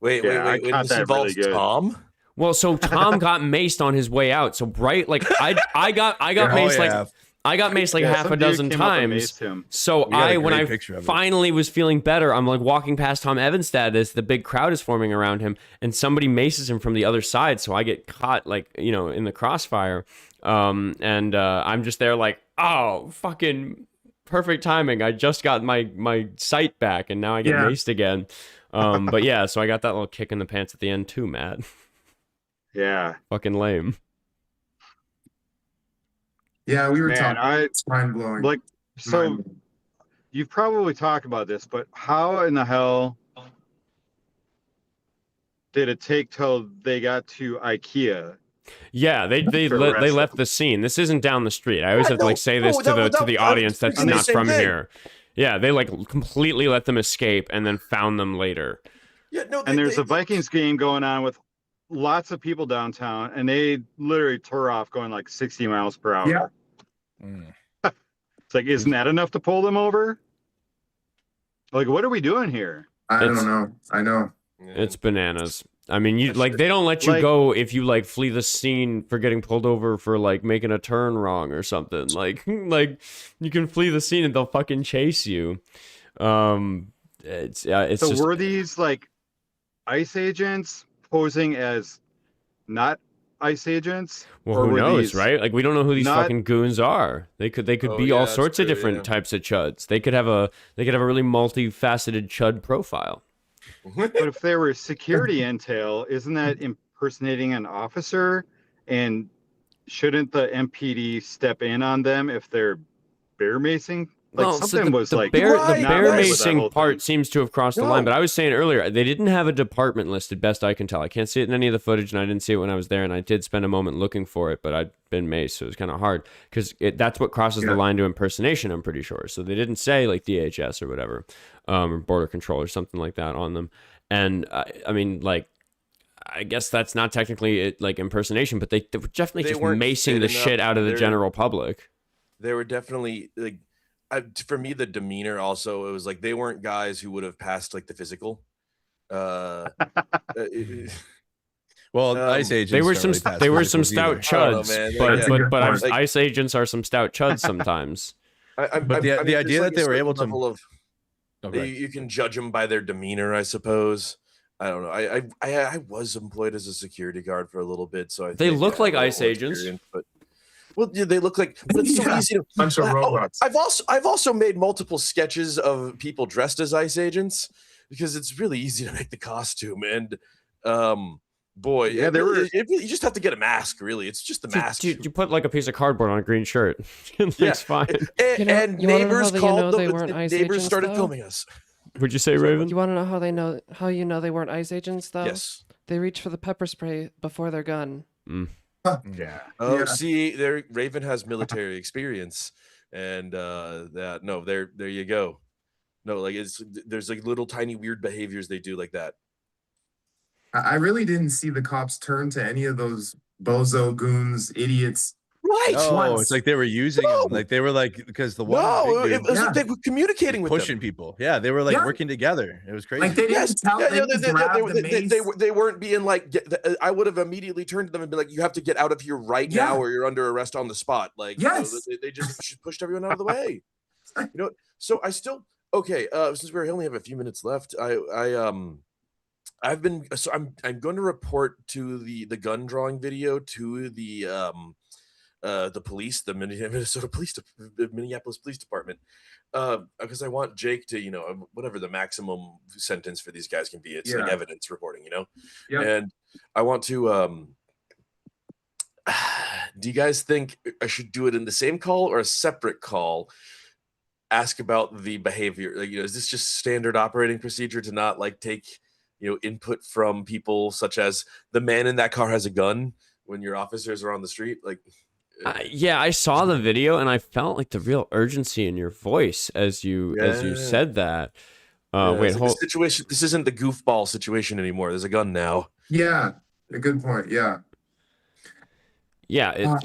Wait, Yeah, I caught this that involves really good. Tom? Well, so Tom got maced on his way out. So like I got maced like I got maced like Yeah, half some a dude dozen came up and times. maced him. So We got a when great I picture of it. finally was feeling better, I'm like walking past Tom Evanston as the big crowd is forming around him, and somebody maces him from the other side. So I get caught like in the crossfire, and I'm just there like, oh, fucking perfect timing. I just got my sight back, and now I get maced again. But yeah, so I got that little kick in the pants at the end too, Matt. Yeah. Fucking lame. Yeah, we were Man, talking. It's mind blowing. Like, so you've probably talked about this, but how in the hell did it take till they got to IKEA? Yeah, they left the scene. This isn't down the street. I always have to like say this to the audience that's not from here. Yeah, they like completely let them escape and then found them later. Yeah, no. And there's a Vikings game going on with lots of people downtown, and they literally tore off going like 60 miles per hour. Yeah. It's like, isn't that enough to pull them over? Like, what are we doing here? I don't know. I know. It's bananas. I mean, they don't let you go if you like flee the scene for getting pulled over for like making a turn wrong or something. Like you can flee the scene and they'll fucking chase you. It's So just, were these like ICE agents posing as not ICE agents? well, or who were knows, these right? Like we don't know who these not- fucking goons are. They could Oh, be yeah, all that's sorts of true, different yeah. types of chuds. They could have a really multifaceted chud profile. But if they were security intel, isn't that impersonating an officer? And shouldn't the MPD step in on them if they're bear macing? Like, Well, so something was the like bear, not the bear right with that whole macing part thing. seems to have crossed the line. But I was saying earlier, they didn't have a department listed, best I can tell. I can't see it in any of the footage, and I didn't see it when I was there. And I did spend a moment looking for it, but I'd been maced, so it was kind of hard because that's what crosses the line to impersonation. I'm pretty sure. So they didn't say like DHS or whatever. or border control or something like that on them. And I mean, like, I guess that's not technically like impersonation, but they were definitely just macing the shit out of the general public. They were definitely like, for me, the demeanor also, it was like they weren't guys who would have passed like the physical. Well, ICE agents. They were some stout chuds, but like, ICE agents are some stout chuds sometimes. But the idea that they were able to, you can judge them by their demeanor, I suppose. I don't know. I was employed as a security guard for a little bit, so they look like ICE agents. But well, yeah, they look like. But it's so easy to. Bunch of robots. I've also made multiple sketches of people dressed as ICE agents because it's really easy to make the costume, and boy, yeah, you just have to get a mask. Really, it's just the mask. You put like a piece of cardboard on a green shirt. It's fine. And neighbors called they them. weren't ICE Neighbors agents, started though? filming us. Would you say, Raven? You want to know how you know they weren't ICE agents though? Yes. They reach for the pepper spray before their gun. Yeah. Oh, Yeah. see, Raven has military experience, and there you go. No, like there's like little tiny weird behaviors they do like that. I really didn't see the cops turn to any of those bozo goons, idiots. Right. no, it's like they were using them. Like they were like, because the one No, big it dude was like they were communicating with pushing them. people. Yeah, they were like Yeah. working together. It was crazy. Like they didn't tell them to grab the mace. They weren't being like. I would have immediately turned to them and been like, "You have to get out of here right now, or you're under arrest on the spot." Like, Yes. they just pushed everyone out of the way. You know. So I still okay. Since we only have a few minutes left, I'm going to report to the gun drawing video to the police, the Minneapolis Police Department, because I want Jake to, whatever the maximum sentence for these guys can be. It's like evidence reporting, Yep. And I want to. Do you guys think I should do it in the same call or a separate call? Ask about the behavior. Like, is this just standard operating procedure to not like take, input from people such as the man in that car has a gun when your officers are on the street? Like, yeah, I saw the video and I felt like the real urgency in your voice as you said that. Wait, hold. Situation. This isn't the goofball situation anymore. There's a gun now. Yeah, a good point. Yeah. Yeah,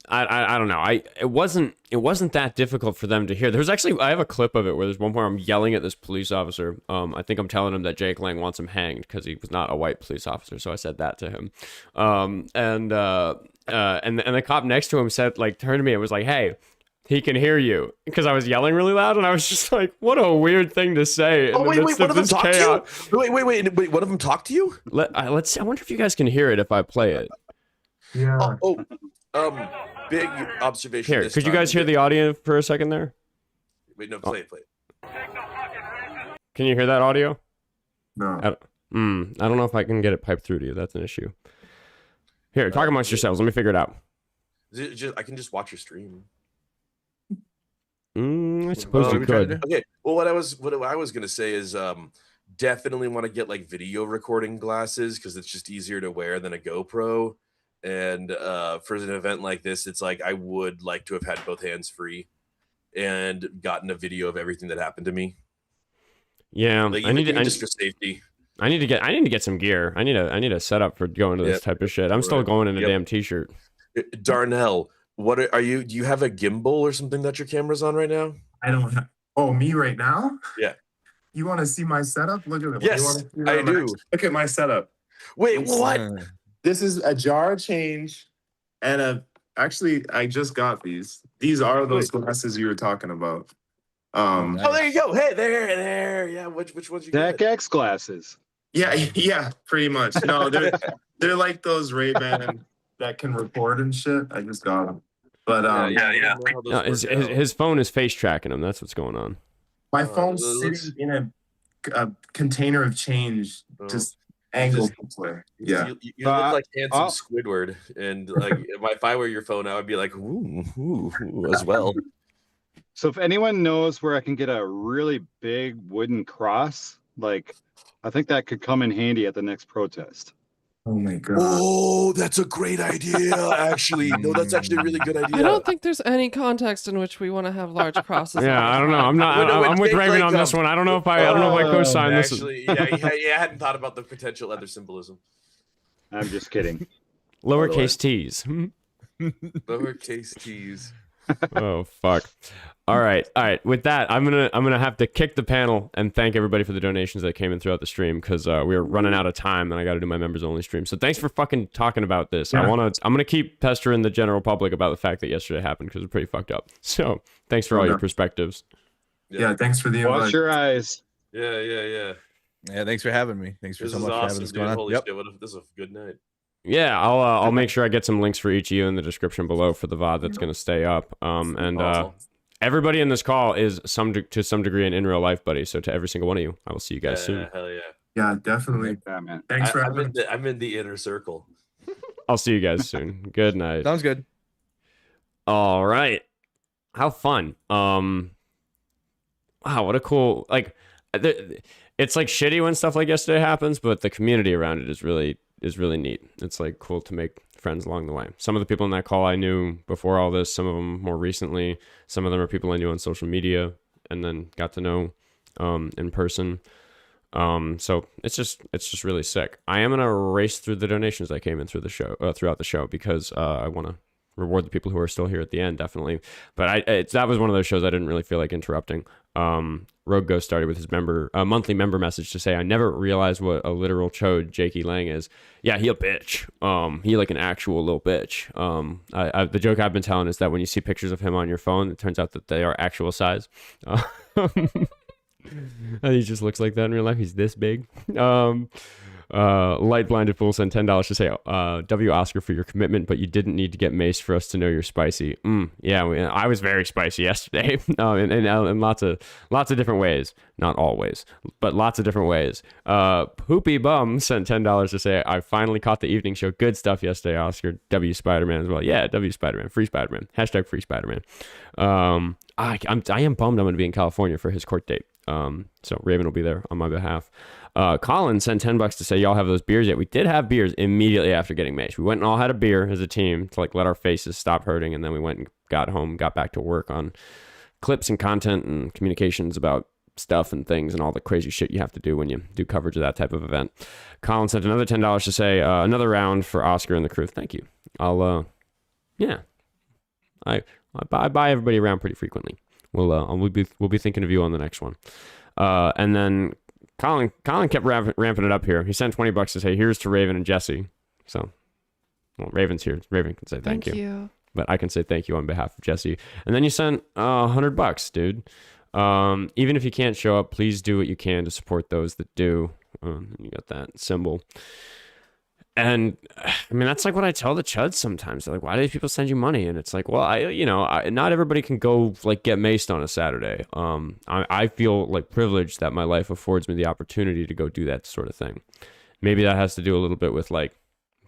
I don't know. It wasn't that difficult for them to hear. There's actually, I have a clip of it where there's one point I'm yelling at this police officer. I think I'm telling him that Jake Lang wants him hanged because he was not a white police officer. So I said that to him. And the cop next to him said, like, turned to me and was like, "Hey, he can hear you," because I was yelling really loud, and I was just like, "What a weird thing to say." Oh, wait, one of them talked to you? Wait, one of them talked to you? Let's see. I wonder if you guys can hear it if I play it. Yeah. Big observation. Here, could you guys hear the audio for a second there? Wait, no, play it. Can you hear that audio? No. I don't know if I can get it piped through to you. That's an issue. Here, talk amongst yourselves. Let me figure it out. I can just watch your stream. I suppose you could. Okay. Well, what I was gonna say is definitely want to get like video recording glasses because it's just easier to wear than a GoPro. And for an event like this, it's like I would like to have had both hands free and gotten a video of everything that happened to me. Yeah, like, I need to just for safety. I need to get some gear. I need a setup for going to this type of shit. I'm still going in a damn t-shirt. Darnell, what are you? Do you have a gimbal or something that your camera's on right now? I don't have. Oh, me right now? Yeah. You want to see my setup? Look at it. Yes, I do. Look at my setup. Wait, what? This is a jar change and actually, I just got these. These are those glasses you were talking about. Oh, there you go. Hey, there. Yeah, which ones you Deck get? X glasses. Yeah, pretty much. No, they're like those Ray-Ban that can record and shit. I just got them. But yeah. No, his phone is face tracking him. That's what's going on. My phone's sitting in a container of change, just angled this way. Yeah. You look like handsome Squidward, and like if I were your phone, I would be like, ooh as well. So if anyone knows where I can get a really big wooden cross, like I think that could come in handy at the next protest. Oh my god. Oh, that's a great idea. Actually, no, that's actually a really good idea. I don't think there's any context in which we want to have large crosses. Yeah, on our I don't know. flag. I'm not. Well, no, I'm it's with like, Raven on this one. I don't know if I co-sign this. Actually, yeah, I hadn't thought about the potential other symbolism. I'm just kidding. Lowercase t's. Lowercase t's. Oh fuck. All right. With that, I'm gonna have to kick the panel and thank everybody for the donations that came in throughout the stream because we're running out of time and I got to do my members only stream. So thanks for fucking talking about this. Yeah. I'm gonna keep pestering the general public about the fact that yesterday happened because it's pretty fucked up. So thanks for all your perspectives. Yeah, thanks for the invite. Watch your eyes. Yeah. Yeah, thanks for having me. Thanks for This so is much for having awesome, this dude. going on. Holy Yep. shit, this is a good night. Yeah, I'll make sure I get some links for each of you in the description below for the VOD that's gonna stay up. Everybody in this call is to some degree an in real life buddy. So to every single one of you, I will see you guys soon. Hell yeah. Yeah, definitely. Yeah, man. Thanks for having me. I'm in the inner circle. I'll see you guys soon. Good night. Sounds good. All right. How fun. Wow, what a cool it's like shitty when stuff like yesterday happens, but the community around it is really neat. It's like cool to make friends along the way. Some of the people in that call I knew before all this, some of them more recently, some of them are people I knew on social media and then got to know in person. So it's just really sick. I am gonna race through the donations that came in through the show throughout the show because I want to reward the people who are still here at the end, definitely. But that was one of those shows I didn't really feel like interrupting. Rogue Ghost started with his monthly member message to say, I never realized what a literal chode Jakey Lang is. Yeah, he a bitch. He like an actual little bitch. The joke I've been telling is that when you see pictures of him on your phone, it turns out that they are actual size. And he just looks like that in real life. He's this big. Light Blinded Fool sent $10 to say, W Oscar for your commitment, but you didn't need to get maced for us to know you're spicy. Yeah, I was very spicy yesterday, in lots of different ways. Not always, but lots of different ways. Poopy Bum sent $10 to say, I finally caught the evening show. Good stuff yesterday, Oscar. W Spider-Man as well. Yeah, W Spider-Man. Free Spider-Man. # free Spider-Man. I am bummed I'm going to be in California for his court date. So Raven will be there on my behalf. Colin sent $10 to say, y'all have those beers yet? We did have beers immediately after getting maced. We went and all had a beer as a team to like let our faces stop hurting, and then we went and got home, got back to work on clips and content and communications about stuff and things and all the crazy shit you have to do when you do coverage of that type of event. Colin sent another $10 to say, another round for Oscar and the crew. Thank you. I buy everybody around pretty frequently. We'll be thinking of you on the next one. And then Colin kept ramping it up here. He sent $20 to say, here's to Raven and Jessie. So, well, Raven's here. Raven can say thank you. But I can say thank you on behalf of Jessie. And then you sent $100, dude. Even if you can't show up, please do what you can to support those that do. You got that symbol. And I mean, that's like what I tell the chuds sometimes. They're like, why do people send you money? And it's like, well, not everybody can go like get maced on a Saturday. I feel like privileged that my life affords me the opportunity to go do that sort of thing. Maybe that has to do a little bit with like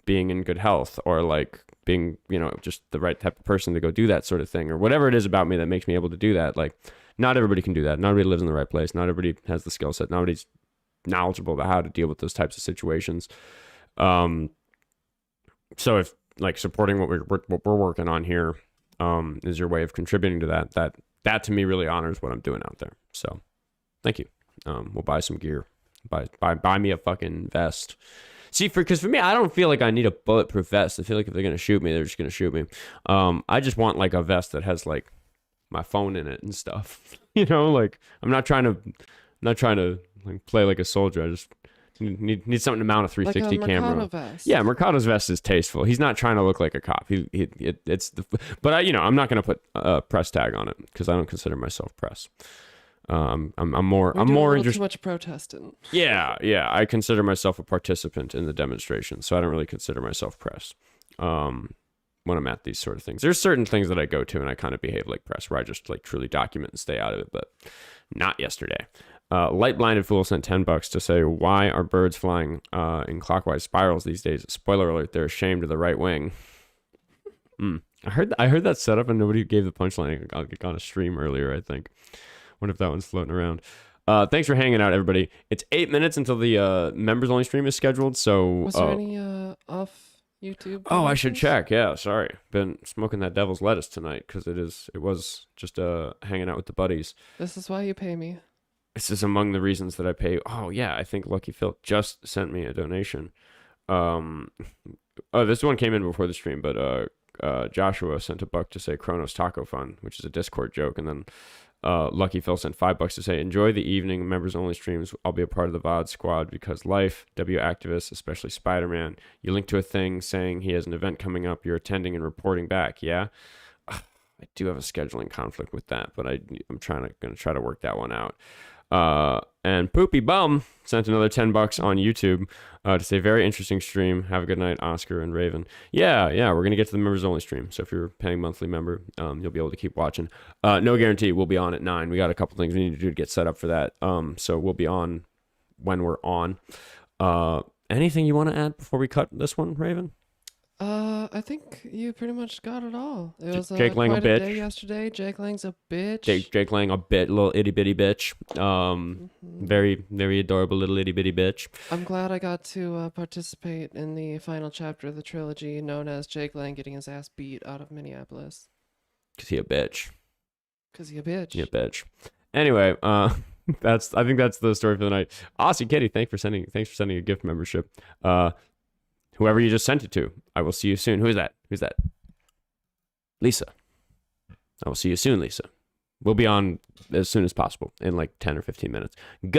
being in good health or like being, just the right type of person to go do that sort of thing or whatever it is about me that makes me able to do that. Like, not everybody can do that. Not everybody lives in the right place. Not everybody has the skill set. Not everybody's knowledgeable about how to deal with those types of situations. So if like supporting what we're working on here, is your way of contributing to that to me really honors what I'm doing out there. So thank you. We'll buy some gear, buy me a fucking vest. See, because for me, I don't feel like I need a bulletproof vest. I feel like if they're going to shoot me, they're just going to shoot me. I just want like a vest that has like my phone in it and stuff, like I'm not trying to like play like a soldier. I just need something to mount a 360 like a camera. Mercado vest. Yeah, Mercado's vest is tasteful. He's not trying to look like a cop. But I'm not going to put a press tag on it because I don't consider myself press. I'm more interested. Too much protesting. Yeah. I consider myself a participant in the demonstration, so I don't really consider myself press. When I'm at these sort of things, there's certain things that I go to and I kind of behave like press, where I just like truly document and stay out of it. But not yesterday. Light Blinded Fool sent $10 to say, why are birds flying in clockwise spirals these days? Spoiler alert, they're ashamed of the right wing. I heard that setup and nobody gave the punchline on a stream earlier, I think. Wonder if that one's floating around. Thanks for hanging out, everybody. It's 8 minutes until the members only stream is scheduled. So Was there any off YouTube? Oh, I should promotions? check. Yeah, sorry. Been smoking that devil's lettuce tonight because it was just hanging out with the buddies. This is why you pay me. This is among the reasons that I pay. Oh yeah, I think Lucky Phil just sent me a donation. Oh, this one came in before the stream, but Joshua sent $1 to say Kronos Taco Fun, which is a Discord joke, and then Lucky Phil sent $5 to say enjoy the evening members only streams. I'll be a part of the VOD squad because life, W activists, especially Spider-Man. You link to a thing saying he has an event coming up. You're attending and reporting back. Yeah. I do have a scheduling conflict with that, but I'm gonna try to work that one out. And Poopy Bum sent another $10 on YouTube to say very interesting stream. Have a good night, Oscar and Raven. Yeah, we're gonna get to the members only stream. So if you're a paying monthly member, you'll be able to keep watching. No guarantee we'll be on at 9. We got a couple things we need to do to get set up for that. So we'll be on when we're on. Anything you want to add before we cut this one, Raven? I think you pretty much got it all. It was Jake Lang a quite a bitch. day yesterday. Jake Lang's a bitch. Jake Lang a little itty bitty bitch. Very, very adorable little itty bitty bitch. I'm glad I got to participate in the final chapter of the trilogy known as Jake Lang getting his ass beat out of Minneapolis. Cause he a bitch. Cause he a bitch. He a bitch. Anyway, I think that's the story for the night. Aussie Kitty, thanks for sending a gift membership. Whoever you just sent it to, I will see you soon. Who's that? Lisa. I will see you soon, Lisa. We'll be on as soon as possible in like 10 or 15 minutes.